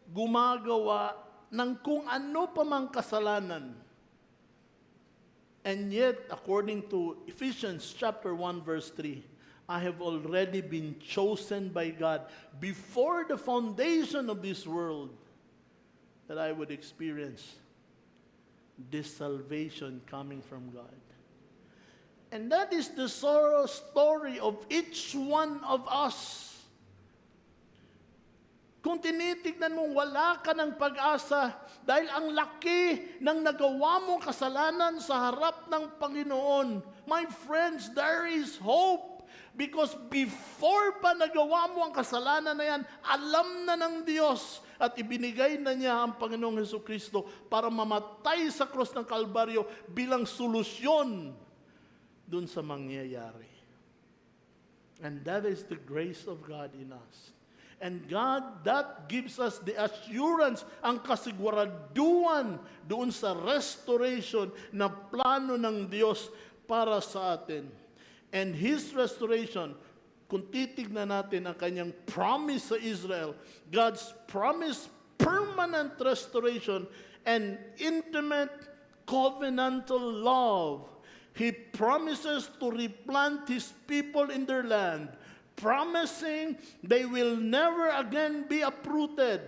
gumagawa ng kung ano pa mang kasalanan. And yet, according to Ephesians chapter 1 verse 3, I have already been chosen by God before the foundation of this world that I would experience this salvation coming from God. And that is the sorrow story of each one of us. Kung tinitignan mo, wala ka ng pag-asa dahil ang laki ng nagawa mong kasalanan sa harap ng Panginoon. My friends, there is hope. Because before pa nagawa mo ang kasalanan na yan, alam na ng Diyos at ibinigay na niya ang Panginoong Jesucristo para mamatay sa krus ng Kalbaryo bilang solusyon dun sa mangyayari. And that is the grace of God in us. And God, that gives us the assurance, ang kasiguraduhan doon sa restoration na plano ng Diyos para sa atin. And His restoration, kung titignan natin ang kanyang promise sa Israel, God's promise, permanent restoration and intimate covenantal love. He promises to replant His people in their land, promising they will never again be uprooted.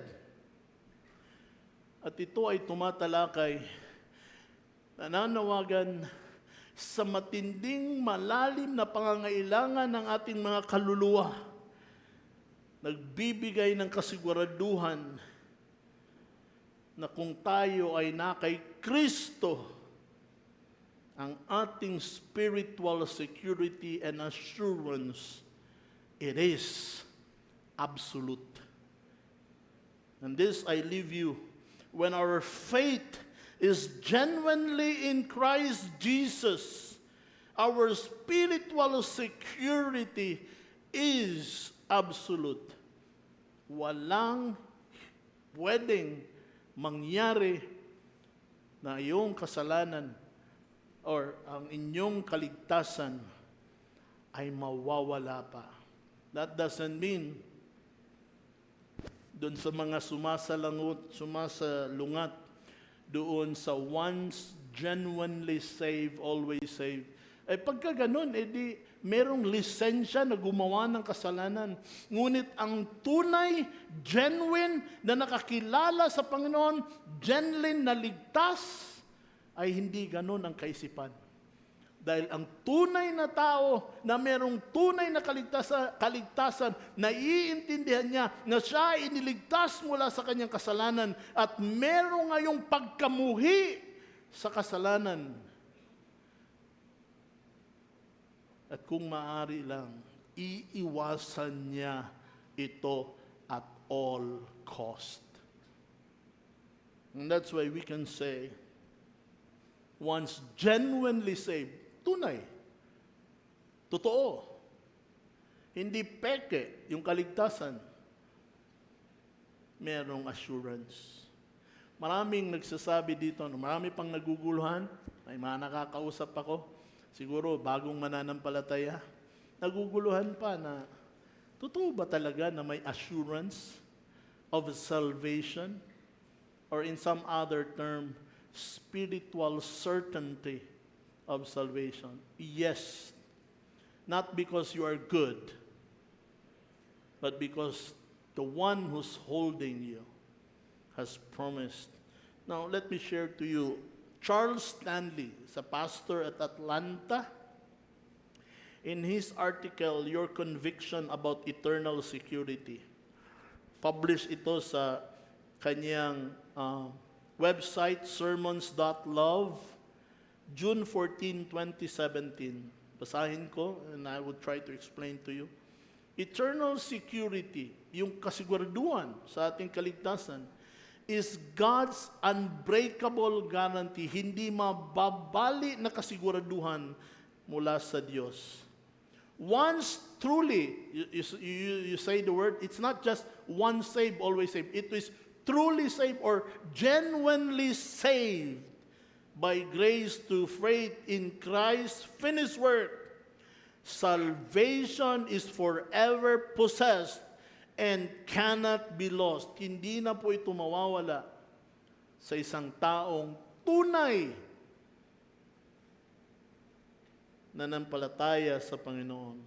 At ito ay tumatalakay, nananawagan sa matinding malalim na pangangailangan ng ating mga kaluluwa. Nagbibigay ng kasiguraduhan na kung tayo ay na kay Kristo, ang ating spiritual security and assurance, it is absolute. And this I leave you. When our faith is genuinely in Christ Jesus, our spiritual security is absolute. Walang pwedeng mangyari na iyong kasalanan or ang inyong kaligtasan ay mawawala pa. That doesn't mean doon sa mga sumasalungat doon sa once genuinely saved, always saved. Eh pagka ganun, di merong lisensya na gumawa ng kasalanan. Ngunit ang tunay, genuine na nakakilala sa Panginoon, genuine na ligtas, ay hindi ganun ang kaisipan. Dahil ang tunay na tao na merong tunay na kaligtasan, naiintindihan niya na siya ay iniligtas mula sa kanyang kasalanan at merong ngayong pagkamuhi sa kasalanan. At kung maaari lang, iiwasan niya ito at all cost. And that's why we can say, once genuinely saved, tunay, totoo, hindi peke yung kaligtasan, merong assurance. Maraming nagsasabi dito, marami pang naguguluhan, may mga nakakausap ako, siguro bagong mananampalataya, naguguluhan pa na, totoo ba talaga na may assurance of salvation? Or in some other term, spiritual certainty of salvation. Yes, not because you are good, but because the one who's holding you has promised. Now, let me share to you, Charles Stanley, a pastor at Atlanta, in his article, Your Conviction About Eternal Security, published ito sa kanyang website, sermons.love, June 14, 2017. Basahin ko and I will try to explain to you. Eternal security, yung kasiguraduhan sa ating kaligtasan, is God's unbreakable guarantee, hindi mababali na kasiguraduhan mula sa Diyos. Once truly, you say the word, it's not just once saved, always saved. It is truly saved or genuinely saved by grace to faith in Christ's finished work. Salvation is forever possessed and cannot be lost. Hindi na po ito mawawala sa isang taong tunay nanampalataya sa Panginoon.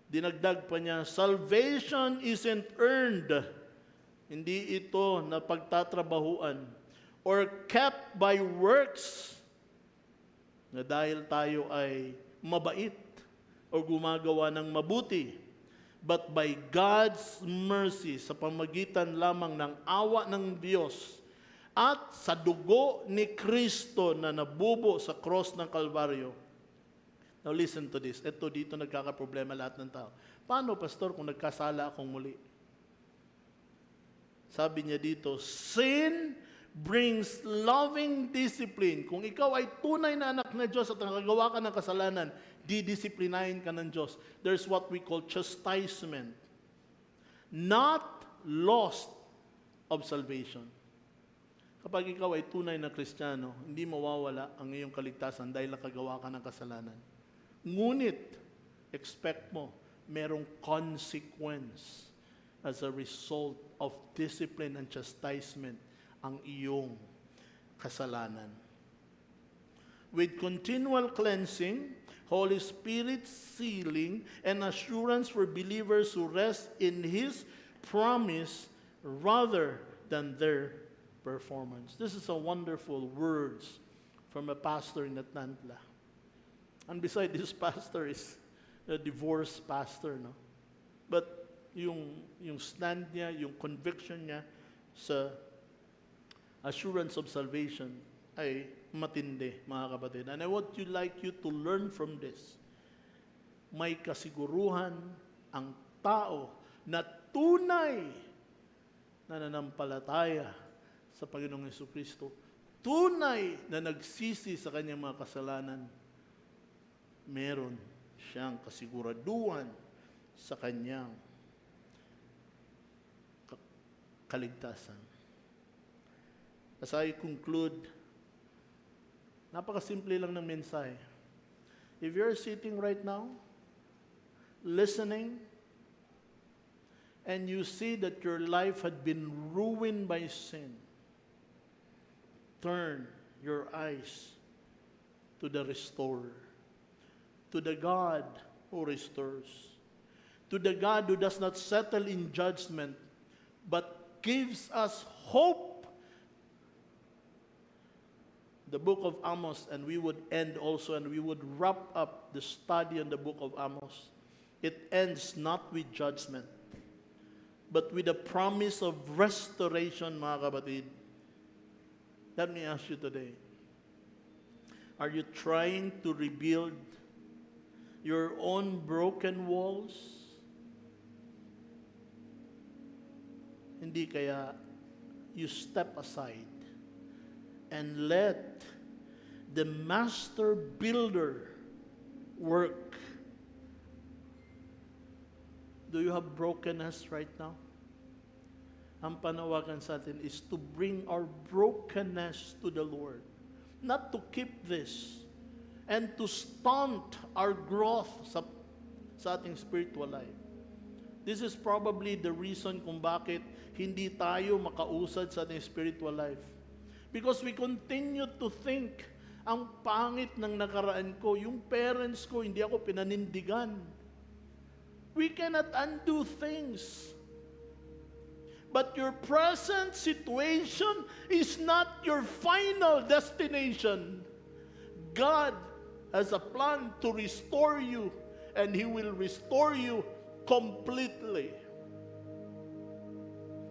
Dinagdag pa niya, salvation isn't earned. Hindi ito na pagtatrabahuan or kept by works na dahil tayo ay mabait o gumagawa ng mabuti, but by God's mercy sa pamagitan lamang ng awa ng Diyos at sa dugo ni Kristo na nabubo sa cross ng Kalbaryo. Now listen to this. Ito dito nagkakaproblema lahat ng tao. Paano, pastor, kung nagkasala akong muli? Sabi niya dito, sin brings loving discipline. Kung ikaw ay tunay na anak ng Diyos at nakagawa ka ng kasalanan, didisiplinahin ka ng Diyos. There's what we call chastisement. Not lost of salvation. Kapag ikaw ay tunay na Kristiyano, hindi mawawala ang iyong kaligtasan dahil nakagawa ka ng kasalanan. Ngunit, expect mo, merong consequence as a result of discipline and chastisement ang iyong kasalanan. With continual cleansing, Holy Spirit sealing, and assurance for believers who rest in His promise rather than their performance. This is a wonderful words from a pastor in Atlanta. And beside this pastor is a divorced pastor, no? But yung stand niya, yung conviction niya sa assurance of salvation ay matindi, mga kapatid. And I want you to learn from this. May kasiguruhan ang tao na tunay na nanampalataya sa Panginoong Jesucristo, tunay na nagsisi sa kanyang mga kasalanan, meron siyang kasiguraduhan sa kanyang kaligtasan. As I conclude, napakasimple lang ng mensahe. If you're sitting right now, listening, and you see that your life had been ruined by sin, turn your eyes to the restorer, to the God who restores, to the God who does not settle in judgment, but gives us hope. The book of Amos, and we would end also, and we would wrap up the study on the book of Amos. It ends not with judgment, but with a promise of restoration, mga kapatid. Let me ask you today, are you trying to rebuild your own broken walls? Hindi kaya you step aside and let the master builder work. Do you have brokenness right now? Ang panawagan sa atin is to bring our brokenness to the Lord. Not to keep this and to stunt our growth sa ating spiritual life. This is probably the reason kung bakit hindi tayo makausad sa ating spiritual life. Because we continue to think, ang pangit ng nakaraan ko, yung parents ko, hindi ako pinanindigan. We cannot undo things. But your present situation is not your final destination. God has a plan to restore you, and He will restore you completely.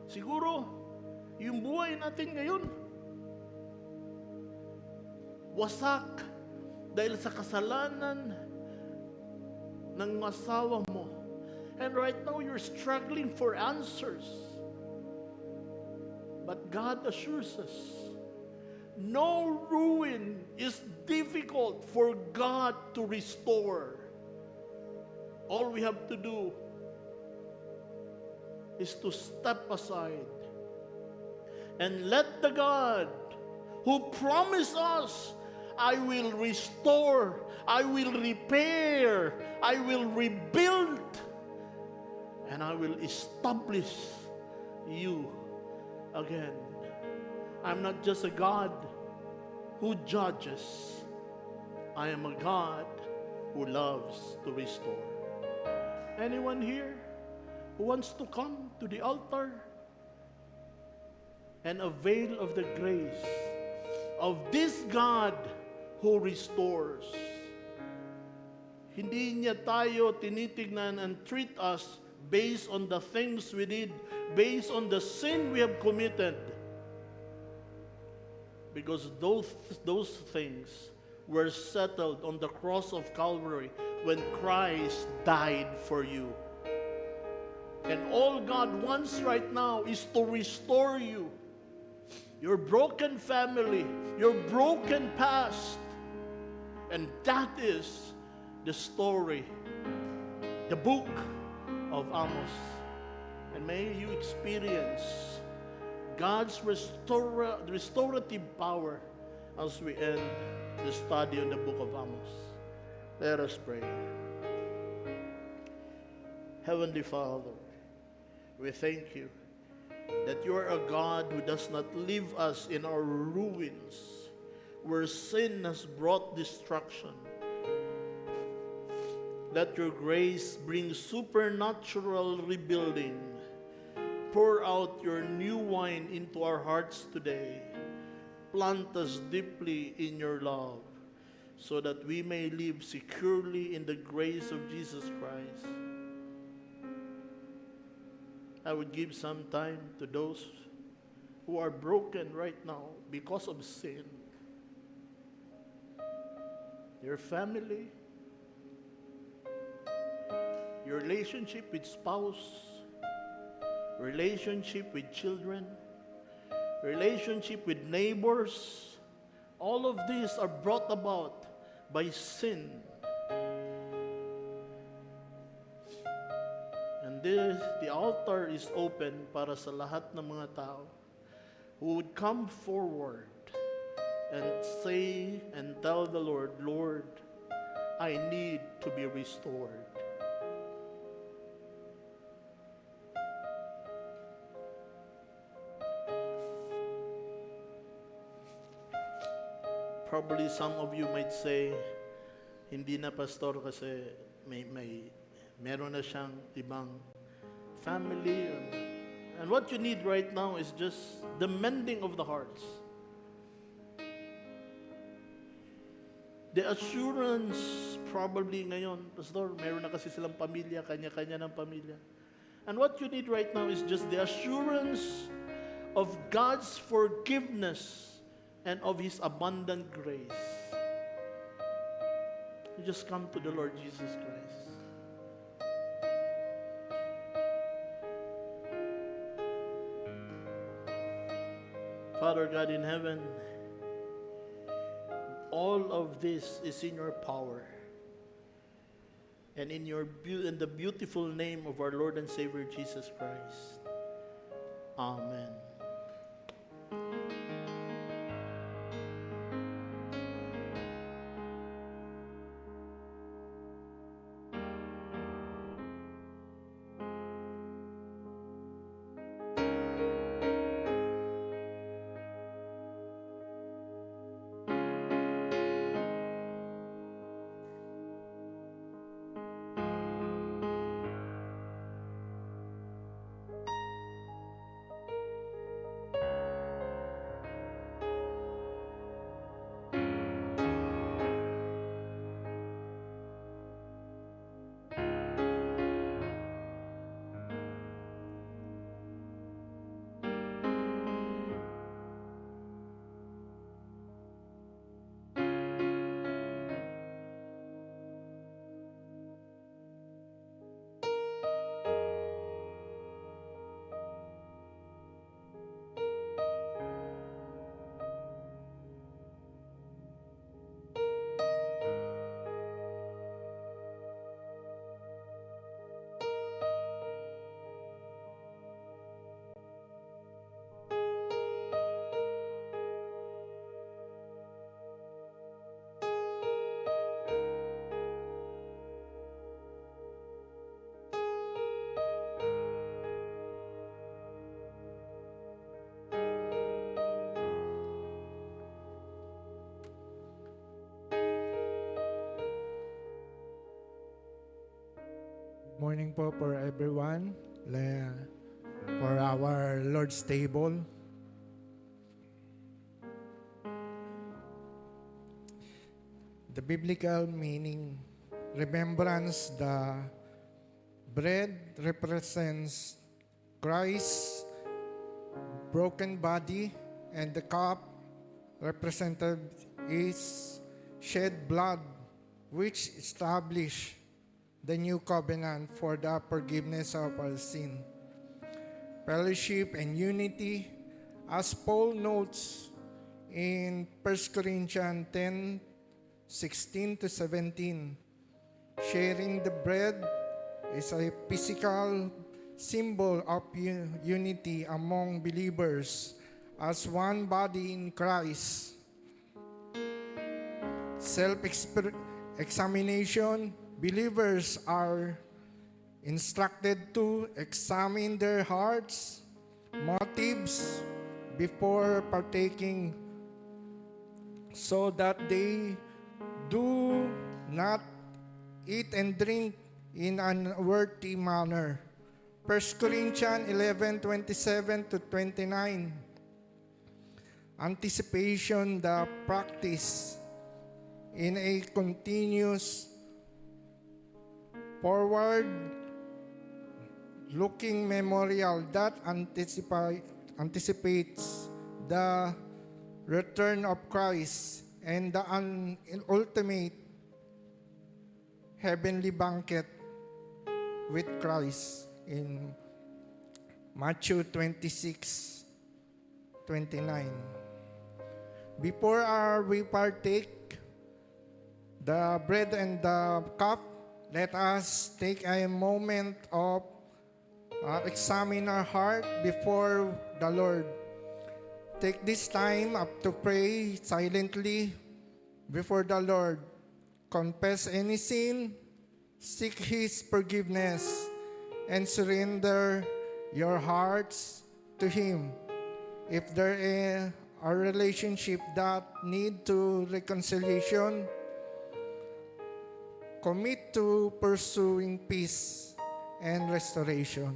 Siguro, yung buhay natin ngayon, wasak dahil sa kasalanan ng asawa mo. And right now, you're struggling for answers. But God assures us, no ruin is difficult for God to restore. All we have to do is to step aside and let the God who promised us, I will restore, I will repair, I will rebuild, and I will establish you again. I'm not just a God who judges. I am a God who loves to restore. Anyone here who wants to come to the altar and avail of the grace of this God who restores? Hindi niya tayo tinitignan and treat us based on the things we did, based on the sin we have committed. Because those things were settled on the cross of Calvary when Christ died for you. And all God wants right now is to restore you. Your broken family, your broken past. And that is the story, the book of Amos. And may you experience God's restorative power as we end the study on the book of Amos. Let us pray. Heavenly Father, we thank you that you are a God who does not leave us in our ruins, where sin has brought destruction. Let your grace bring supernatural rebuilding. Pour out your new wine into our hearts today. Plant us deeply in your love, so that we may live securely in the grace of Jesus Christ. I would give some time to those who are broken right now because of sin. Your family, your relationship with spouse, relationship with children, relationship with neighbors, all of these are brought about by sin. And the altar is open para sa lahat ng mga tao who would come forward and say and tell the Lord, Lord, I need to be restored. probably some of you might say, hindi na pastor kasi meron na siyang ibang family. And what you need right now is just the mending of the hearts. The assurance probably ngayon, pastor, meron na kasi silang pamilya, kanya-kanya ng pamilya. And what you need right now is just the assurance of God's forgiveness and of His abundant grace. You just come to the Lord Jesus Christ. Father God in heaven, all of this is in your power. And in the beautiful name of our Lord and Savior Jesus Christ. Amen. Morning po for everyone, for our Lord's table. The biblical meaning, remembrance, the bread represents Christ's broken body, and the cup represented His shed blood, which established the new covenant for the forgiveness of our sin. Fellowship and unity, as Paul notes in 1 Corinthians 10:16-17, sharing the bread is a physical symbol of unity among believers as one body in Christ. Self-examination, believers are instructed to examine their hearts, motives before partaking, so that they do not eat and drink in an unworthy manner. 1 Corinthians 11:27-29. Anticipation, the practice in a continuous forward-looking memorial that anticipates the return of Christ and the ultimate heavenly banquet with Christ in Matthew 26:29. Before we partake the bread and the cup, let us take a moment of examine our heart before the Lord. Take this time up to pray silently before the Lord. Confess any sin, seek His forgiveness, and surrender your hearts to Him. If there our relationship that need to reconciliation, commit to pursuing peace and restoration.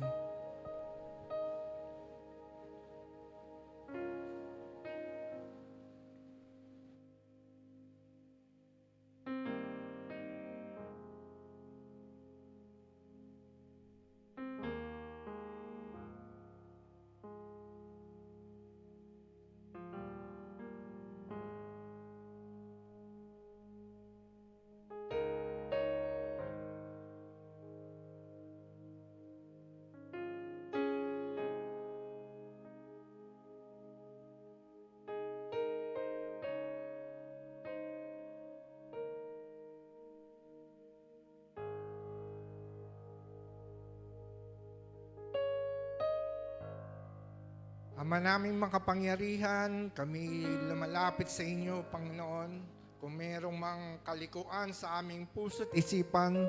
Ama naming makapangyarihan, kami lumalapit sa inyo, Panginoon. Kung mayroong mang kalikuan sa aming puso't isipan,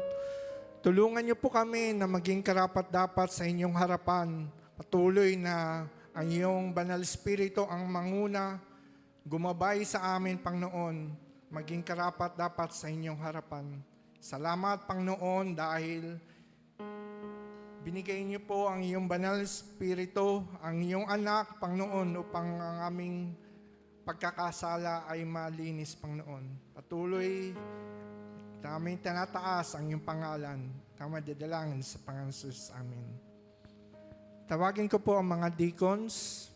tulungan niyo po kami na maging karapat-dapat sa inyong harapan. Patuloy na ang iyong banal spirito ang manguna, gumabay sa amin, Panginoon, maging karapat-dapat sa inyong harapan. Salamat, Panginoon, dahil binigay niyo po ang iyong banal spirito, ang iyong anak, Panginoon, upang ang aming pagkakasala ay malinis, Panginoon. Patuloy namin tinataas ang iyong pangalan. Tama dadalangin sa Panginoon Jesus. Amen. Tawagin ko po ang mga deacons.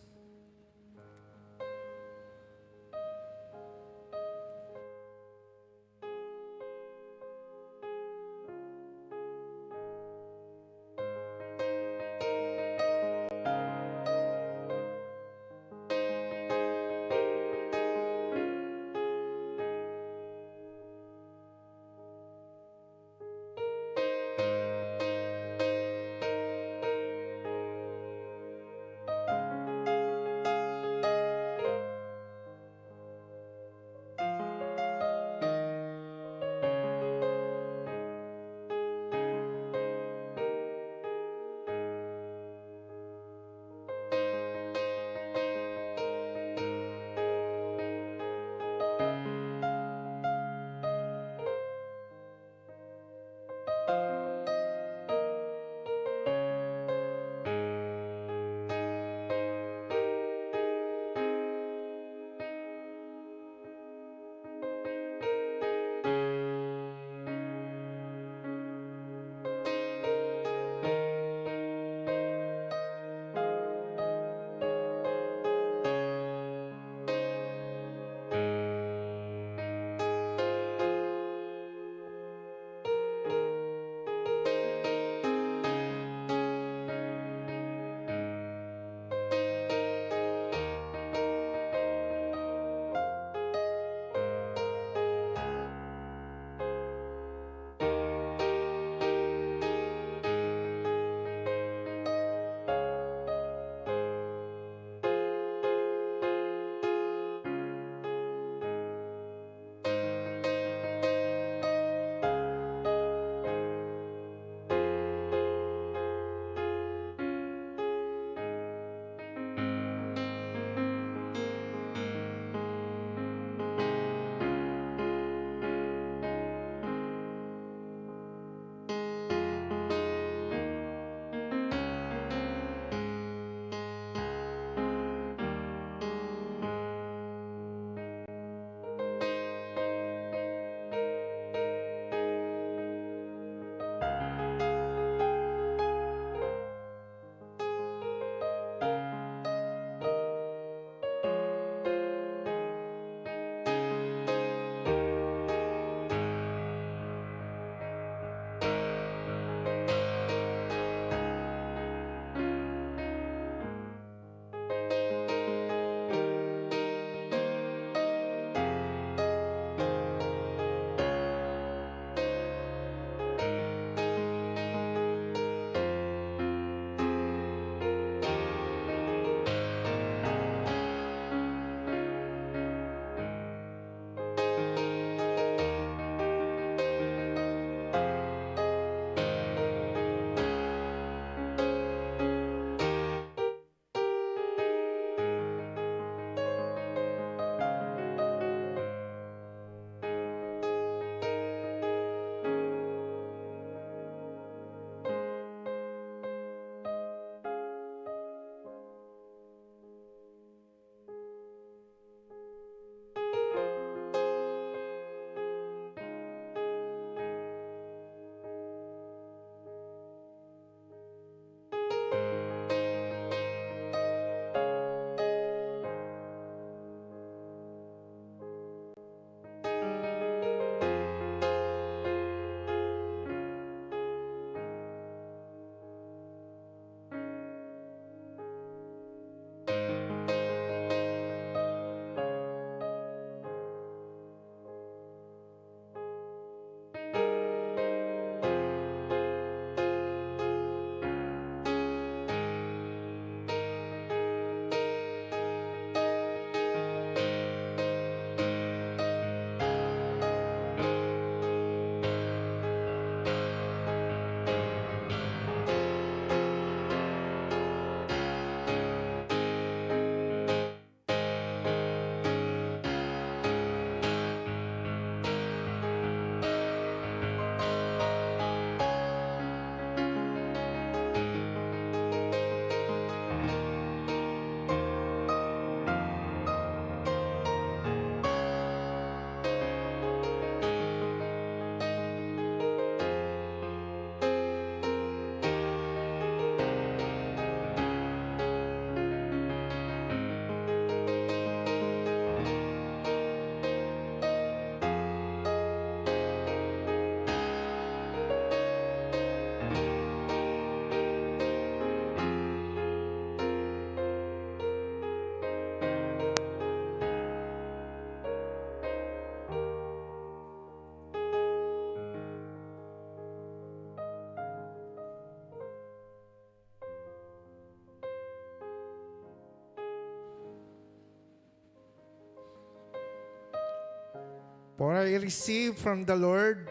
For I received from the Lord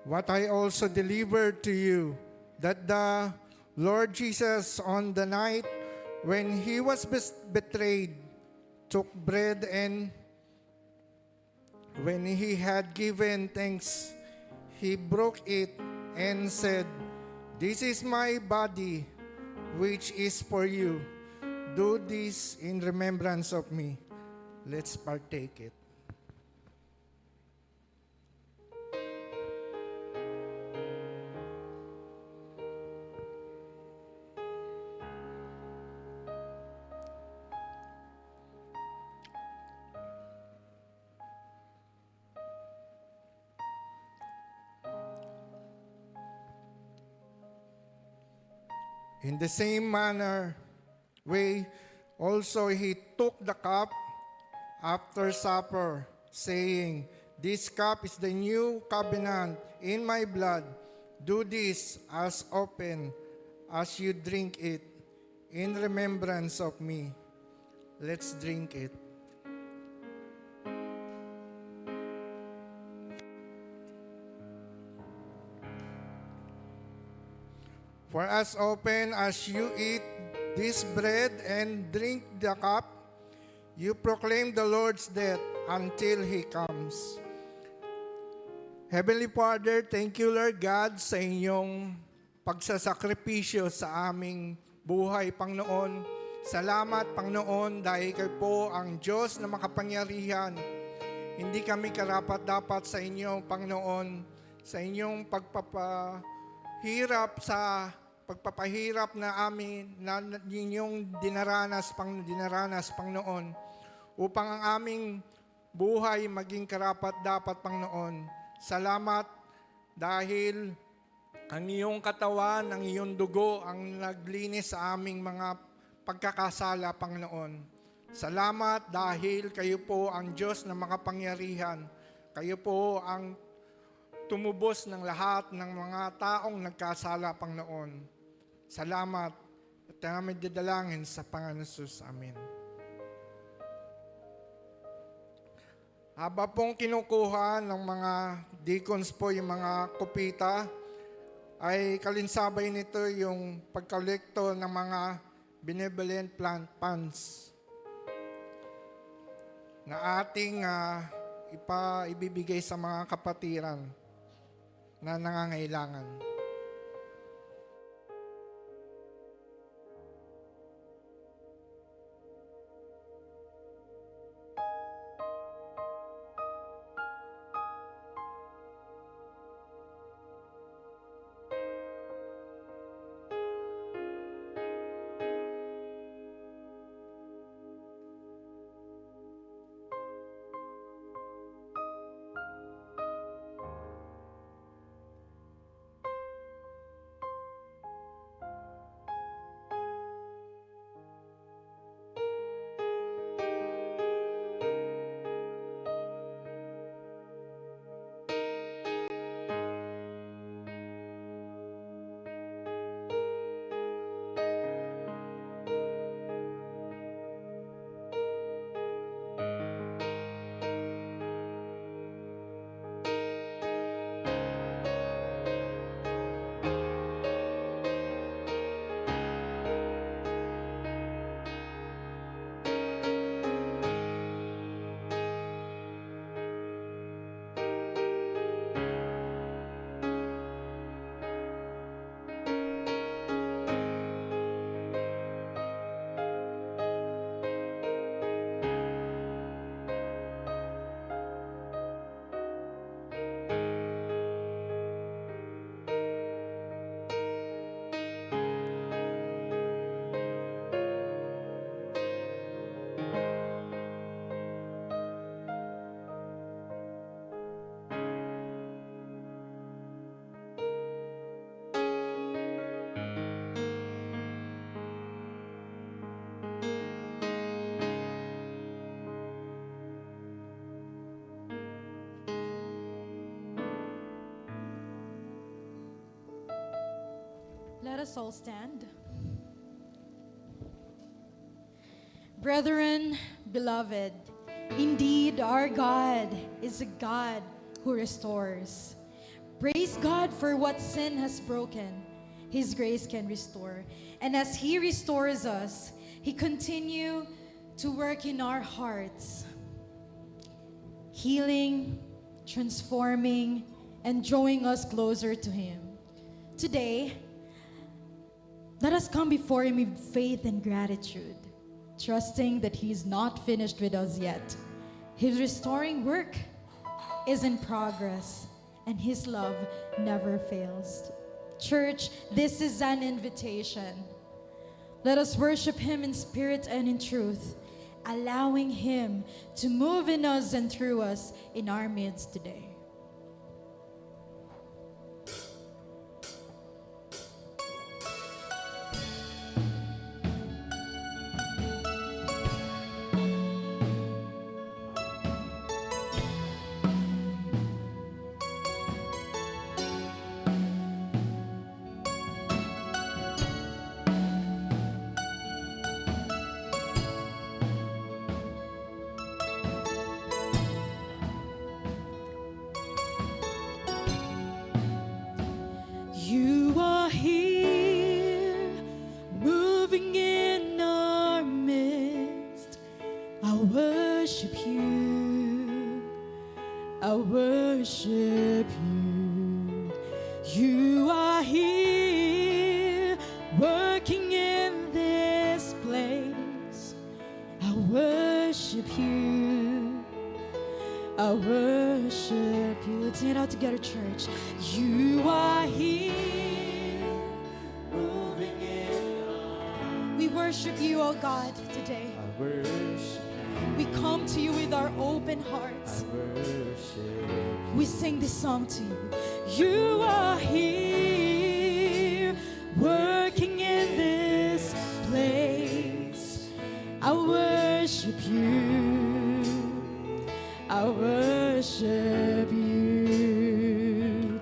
what I also delivered to you, that the Lord Jesus, on the night when he was betrayed, took bread, and when he had given thanks, he broke it and said, "This is my body, which is for you. Do this in remembrance of me." Let's partake it. In the same manner, also he took the cup after supper, saying, "This cup is the new covenant in my blood. Do this as often as you drink it in remembrance of me." Let's drink it. For as often as you eat this bread and drink the cup, you proclaim the Lord's death until He comes. Heavenly Father, thank you, Lord God, sa inyong pagsasakripisyo sa aming buhay, Panginoon. Salamat, Panginoon, dahil kayo po ang Diyos na makapangyarihan. Hindi kami karapat-dapat sa inyo, Panginoon, sa inyong pagpapahirap na amin, na ninyong dinaranas, Panginoon, upang ang aming buhay maging karapat-dapat, Panginoon. Salamat dahil ang iyong katawan, ang iyong dugo, ang naglinis sa aming mga pagkakasala, Panginoon. Salamat dahil kayo po ang Diyos na makapangyarihan. Kayo po ang tumubos ng lahat ng mga taong nagkasala, Panginoon. Salamat at namin didalangin sa Panginoon Jesus. Amen. Haba pong kinukuha ng mga deacons po yung mga kupita, ay kalinsabay nito yung pagkolekto ng mga benevolent plant funds na ating ibibigay sa mga kapatiran na nangangailangan. Let us all stand. Brethren, beloved, Indeed, our God is a God who restores. Praise God for what sin has broken. His grace can restore. And as He restores us, He continue to work in our hearts, healing, transforming, and drawing us closer to Him. Today, let us come before Him with faith and gratitude, trusting that He is not finished with us yet. His restoring work is in progress, and His love never fails. Church, this is an invitation. Let us worship Him in spirit and in truth, allowing Him to move in us and through us in our midst today. You are here, moving in our midst. I worship you. I worship you. You are here, working in this place. I worship you. I worship you. Let's sing it out together, church. You are here, moving in. We worship you, oh God, today. I worship you. We come to you with our open hearts. I worship you. We sing this song to you. You are here, working in this place. I worship you. I worship you.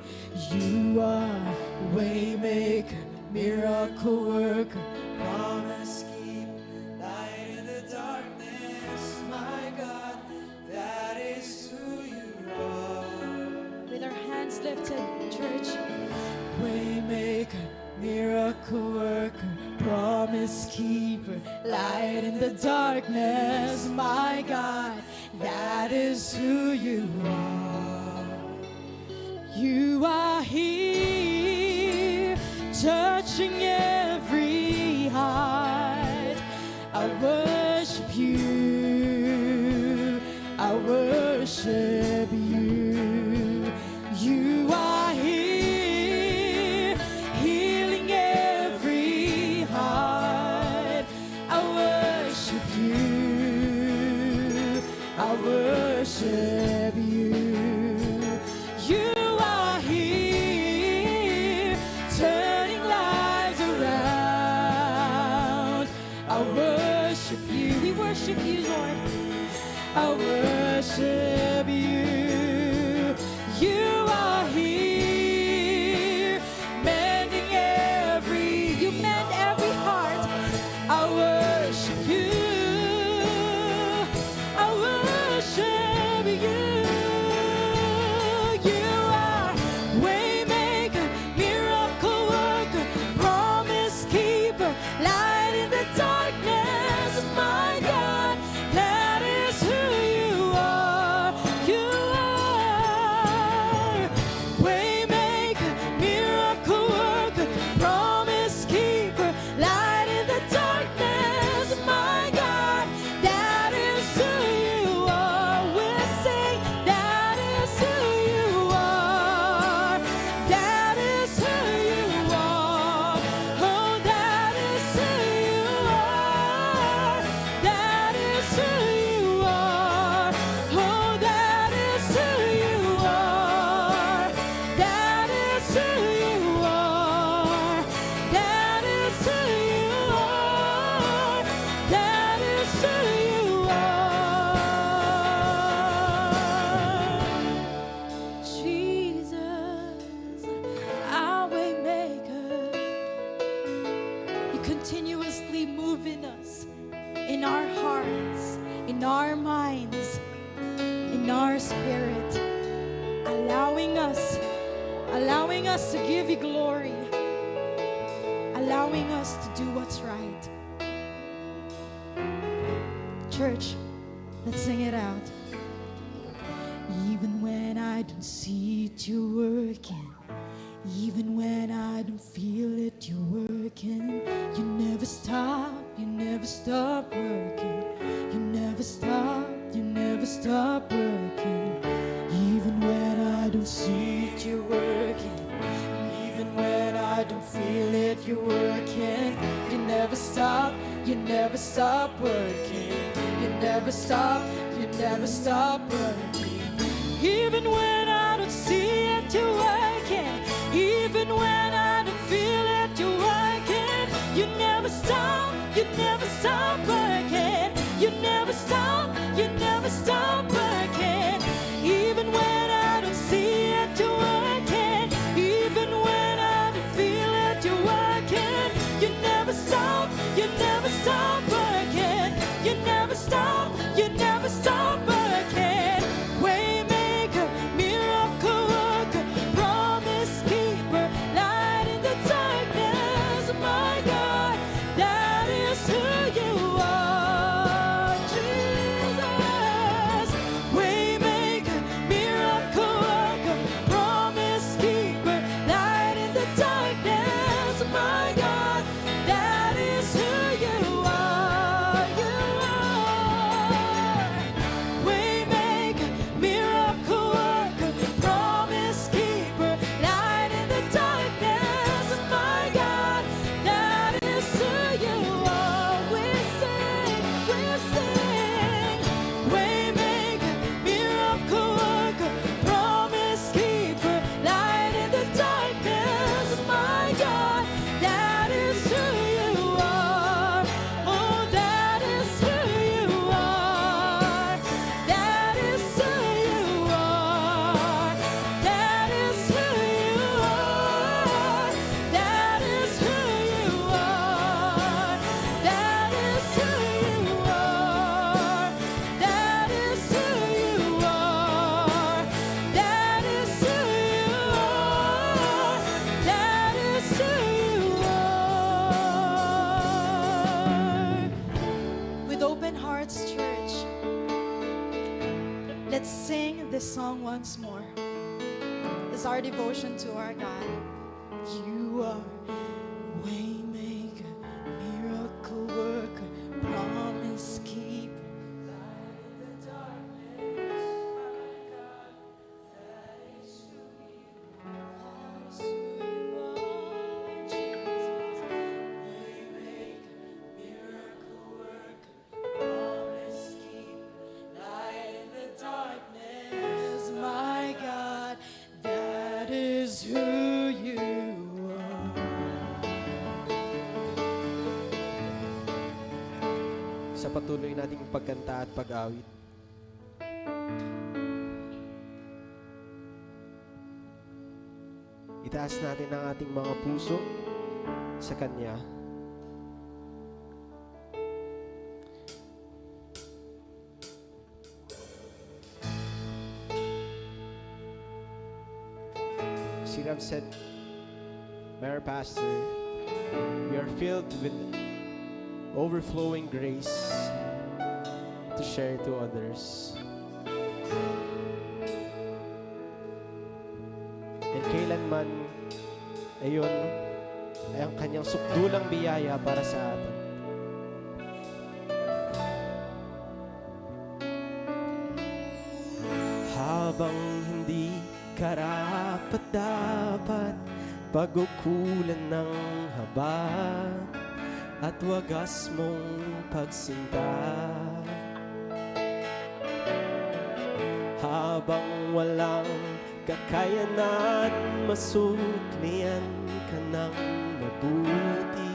You are waymaker, miracle worker, Promise keep, light in the darkness. My God, that is who you are. with our hands lifted, church. Waymaker, miracle worker, promise keeper, light in the darkness. My God, that is who you are. You are here, touching every heart. I worship you. I worship you. You are here, healing every heart. I worship you. I worship you. You are here, turning lives around. I worship you. We worship you, Lord. I worship you. You are here, mending you mend every heart. I worship you. I worship you. You are waymaker, miracle worker, promise keeper, light in the darkness. My God, that is who you are. You are waymaker, miracle worker, promise keeper, light in the darkness. My God, that is who you are. We'll sing, that is who you are. That is who you are. Oh, that is who you are. That is who you are. Oh, that is who you are. That is who you are. That is who you are. That is who you are. Jesus, our way maker. You continuously move in us, in our hearts, in our minds, in our spirit, allowing us to give you glory, allowing us to do what's right. Church, let's sing it out. Even when I don't see it, you're working. Even when I don't feel it, you're working. You never stop working. You never stop working. Even when I don't see it, you're working. Even when I don't feel it, you're working. You never stop working. You never stop working. Even when I don't see it, you're working. Even when I don't feel it, you're working. You never stop working. You never stop working. Even when I don't see it, you're working. Even when I don't feel it, you're working. You never stop working. You never stop working. Waymaker, miracle worker, promise keeper, light in the darkness. My God, that is who you are, Jesus. Waymaker, miracle worker, promise keeper, light in the darkness. My God, that is who you are. You are. Waymaker, miracle worker, promise keeper, light in the darkness. My God, that is who you are. We sing. Waymaker, miracle worker, promise keeper, light in the darkness. My God, that is who you are. Oh, that is who you are. That is who you are. That is who you are. That is who you are. That is who you are. That is who you are. That is who you are. That is who you are. With open hearts, church, let's sing this song once more. It's our devotion to our God. You are waymaker, miracle worker, promise keeper. My God, that is who you are. Sa patuloy nating pagkanta at pag-awit, itaas natin ang ating mga puso sa Kanya. As you have said, Mayor Pastor, we are filled with overflowing grace to share to others. And kailanman, ayun, ay ang kanyang sukdulang biyaya para sa atin. Habang hindi karapat-dapat, pagkukulan ng haba at wagas mong pagsinta. Habang walang kakayanan, masuklian ka ng mabuti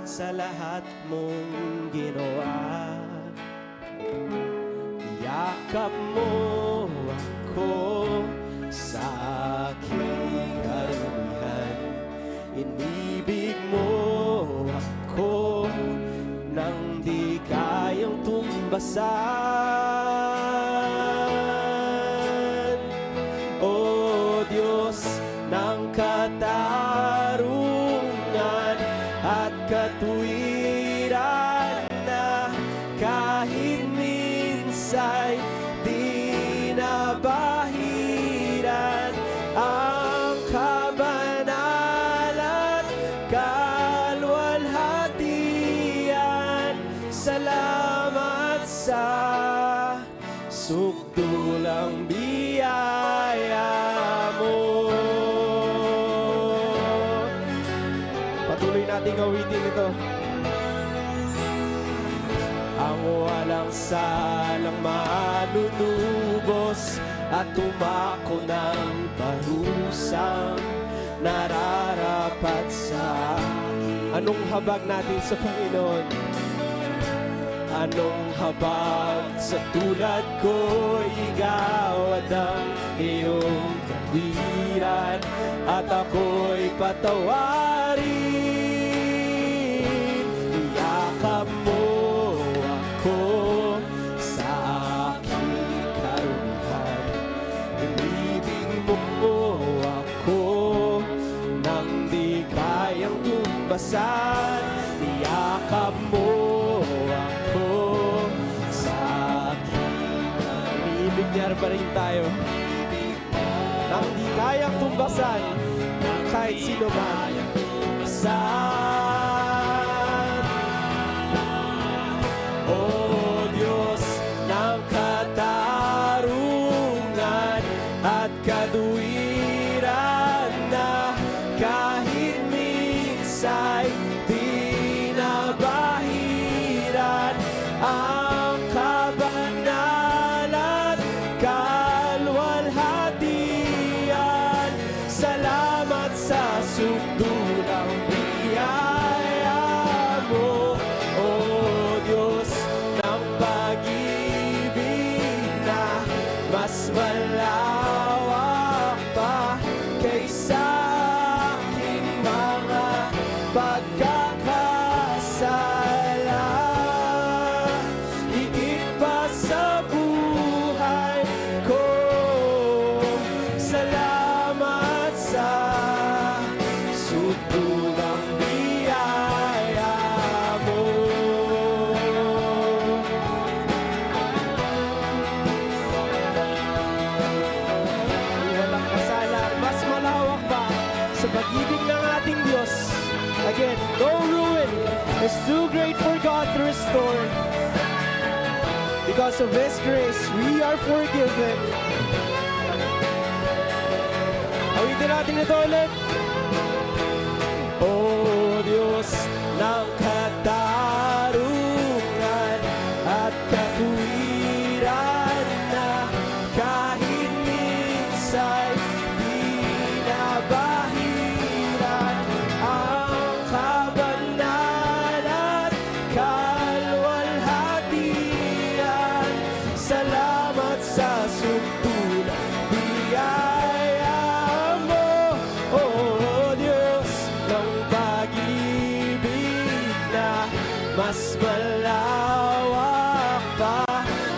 sa lahat mong ginawa. Yakap mo ako sa aking kaluhan, inibig mo ako nang di kayang tumulong. tumbasan. O Diyos ng katarungan at katuwiran na kahit minsa'y di nabahiran ang kabanalan, kalwalhatian. Salamat sa sukdulang biyaya mo. Patuloy nating awitin ito. Ang walang salang manunubos at tumako ng parusang nararapat sa akin. Anong habag natin sa Panginoon? Anong habag sa tulad ko? Ikaw at ang iyong katwiran, at ako'y patawarin. Iyakap mo ako sa aking karumihan. Inibig mo ako nang di kayang tumbasan. Iyakap mo ako sa aking karumihan. Inibig niya pa rin tayo nang di kayang tumbasan ng kahit sino man. O Diyos ng katarungan at kaduwiran na kahit minsa'y di nabahiran ang kabanalan, kalwalhatian. Salamat sa sukdulang biyaya mo, O Diyos ng pag-ibig na mas malawak pa kaysa aking mga pagkakasala. Higit pa sa buhay ko, salamat sa sukdulang biyaya mo. Walang kasalan, mas malawak pa sa pag-ibig ng ating Diyos. Again, no ruin is too great for God to restore. Because of His grace, we are forgiven. Awitin natin ito ulit. O Diyos ng katarungan at katuwiran na kahit minsa'y di nabahiran ang kabanalan, kalwalhatian. Salamat sa sukdulang biyaya mo, O Diyos ng pag-ibig na mas malawak pa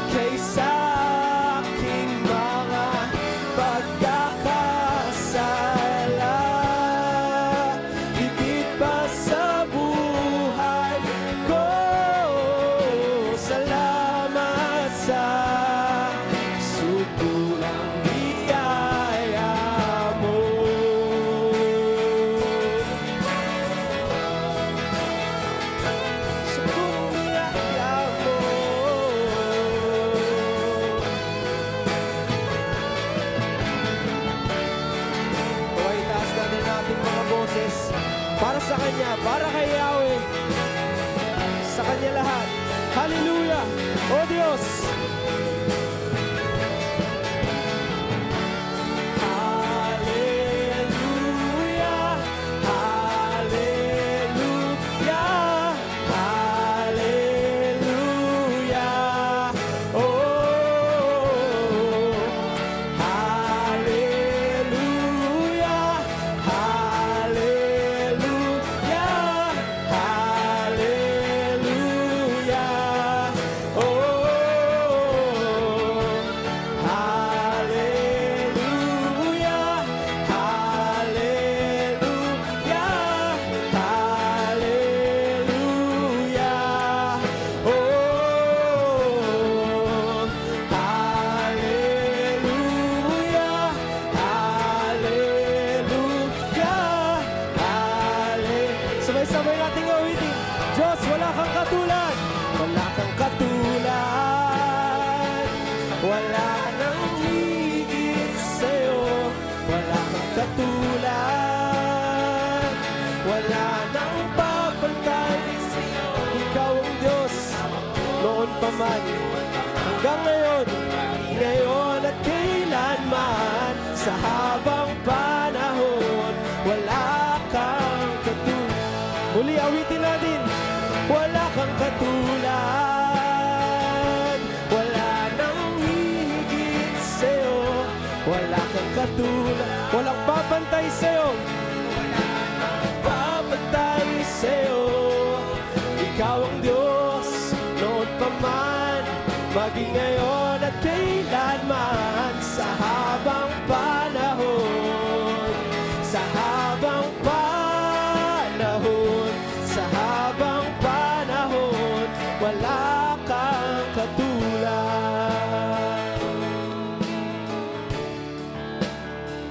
kaysa aking mga pagkakasala. Higit pa sa buhay ko, salamat sa sukdulang biyaya mo. Sukdulang biyaya mo. Kaway taas natin ating mga boses para sa Kanya, para kay Yahweh. Sa Kanya lahat. Hallelujah! O Diyos! Hallelujah! Hallelujah! Hallelujah! Oh! Hallelujah! Hallelujah! Hallelujah! Oh! Wala nang higit sa'yo, wala kang katulad. Wala nang papantay sa'yo. Ikaw ang Diyos, noon pa man, hanggang ngayon, ngayon at kailanman. Sa habang panahon, wala kang katulad. Muli awitin natin, wala kang katulad. Wala nang hihigit sa'yo, wala kang katulad. Walang papantay sa'yo, wala nang papantay sa'yo. Ikaw ang Diyos, noon pa man, maging ngayon at kailanman. Sa habang panahon, sa habang panahon, sa habang panahon, wala kang katulad.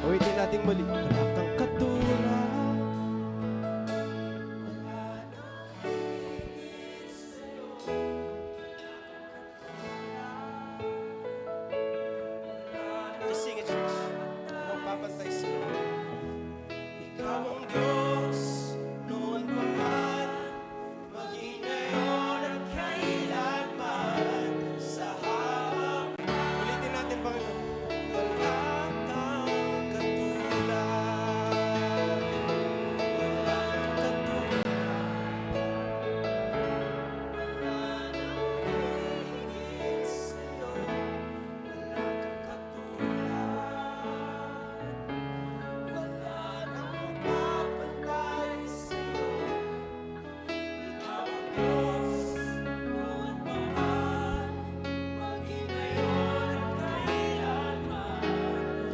Ulitin natin muli. Wala kang katulad. Just sing it, church. Walang papantay sa'yo. Ikaw ang Diyos, noon pa man, maging ngayon at kailanman. Sa habang... Ulitin natin, Panginoon. Wala kang katulad. Wala kang katulad. Wala nang higit sa'yo. Wala kang katulad. Wala nang papantay sa'yo. Ikaw ang Diyos, noon pa man, maging ngayon at kailanman.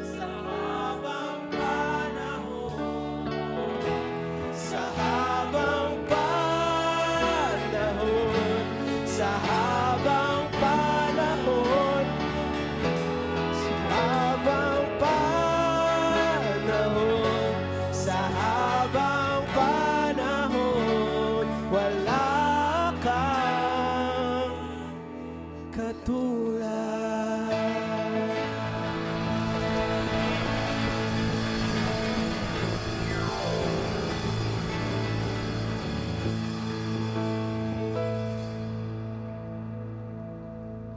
Sa habang panahon, sa habang panahon, sa habang panahon, sa habang panahon, sa habang panahon, wala kang katulad.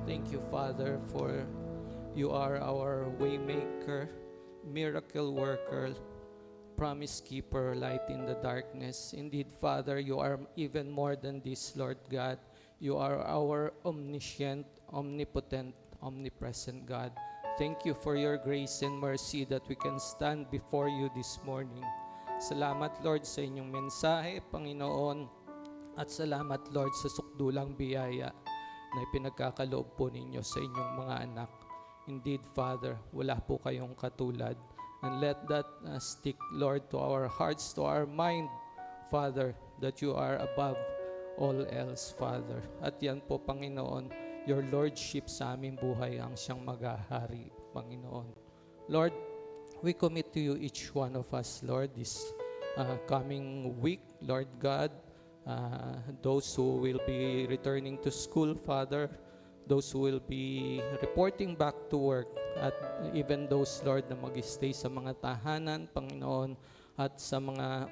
Thank you, Father, for you are our waymaker, miracle worker, promise keeper, light in the darkness. Indeed, Father, you are even more than this, Lord God. You are our omniscient, omnipotent, omnipresent God. Thank you for your grace and mercy that we can stand before you this morning. Salamat, Lord, sa inyong mensahe, Panginoon. At salamat, Lord, sa sukdulang biyaya na ipinagkakaloob po ninyo sa inyong mga anak. Indeed, Father, wala po kayong katulad. And let that stick, Lord, to our hearts, to our mind, Father, that you are above all else, Father. At yan po, Panginoon, your Lordship sa aming buhay ang siyang maghahari, Panginoon. Lord, we commit to you each one of us, Lord, this coming week, Lord God. Those who will be returning to school, Father, those who will be reporting back to work, at even those, Lord, na mag-stay sa mga tahanan, Panginoon, at sa mga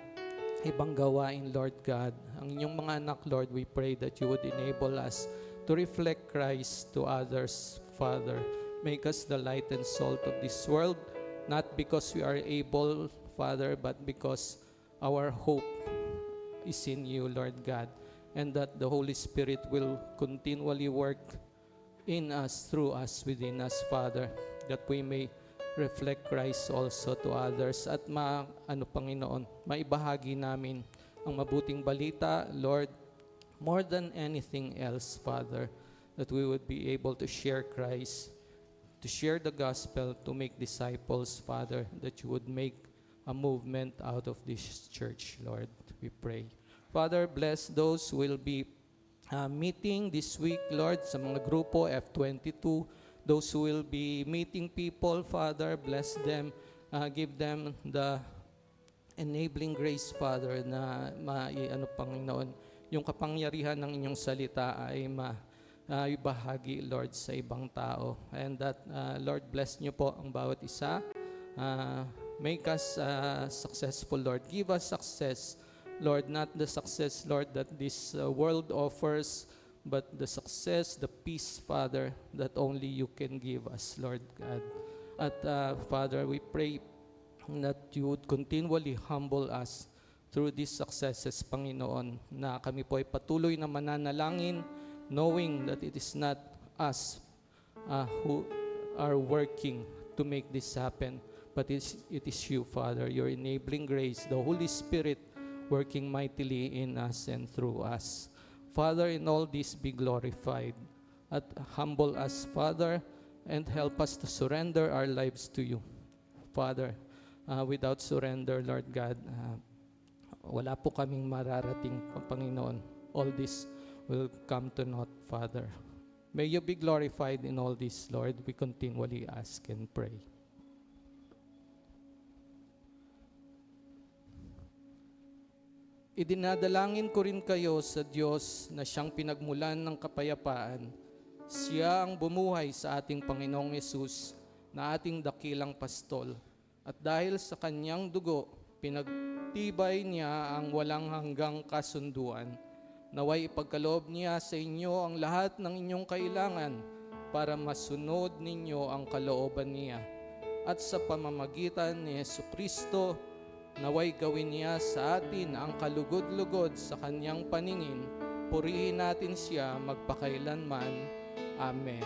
ibang gawain, Lord God. Ang inyong mga anak, Lord, we pray that you would enable us to reflect Christ to others, Father. Make us the light and salt of this world, not because we are able, Father, but because our hope is in you, Lord God, and that the Holy Spirit will continually work in us, through us, within us, Father, that we may reflect Christ also to others at Panginoon, maibahagi namin ang mabuting balita, Lord, more than anything else, Father, that we would be able to share Christ, to share the gospel, to make disciples, Father, that you would make a movement out of this church, Lord, we pray. Father, bless those who will be meeting this week, Lord, sa mga grupo F22, those who will be meeting people, Father, bless them, give them the enabling grace, Father, na Panginoon, yung kapangyarihan ng inyong salita ay ibahagi, Lord, sa ibang tao. And that, Lord, bless niyo po ang bawat isa. Make us successful, Lord. Give us success, Lord, not the success, Lord, that this world offers, but the success, the peace, Father, that only you can give us, Lord God. At Father, we pray that you would continually humble us through these successes, Panginoon, na kami po ay patuloy na mananalangin, knowing that it is not us who are working to make this happen, but it is you, Father, your enabling grace, the Holy Spirit working mightily in us and through us. Father, in all this be glorified. At humble us, Father, and help us to surrender our lives to you. Father, without surrender, Lord God, wala po kaming mararating, Panginoon. All this will come to naught, Father. May you be glorified in all this, Lord. We continually ask and pray. Idinadalangin ko rin kayo sa Diyos na siyang pinagmulan ng kapayapaan. Siya ang bumuhay sa ating Panginoong Yesus na ating dakilang pastol. At dahil sa kanyang dugo, pinagtibay niya ang walang hanggang kasunduan. Naway ipagkaloob niya sa inyo ang lahat ng inyong kailangan para masunod ninyo ang kalooban niya. At sa pamamagitan ni Jesucristo, naway gawin niya sa atin ang kalugod-lugod sa kanyang paningin. Purihin natin siya magpakailanman. Amen.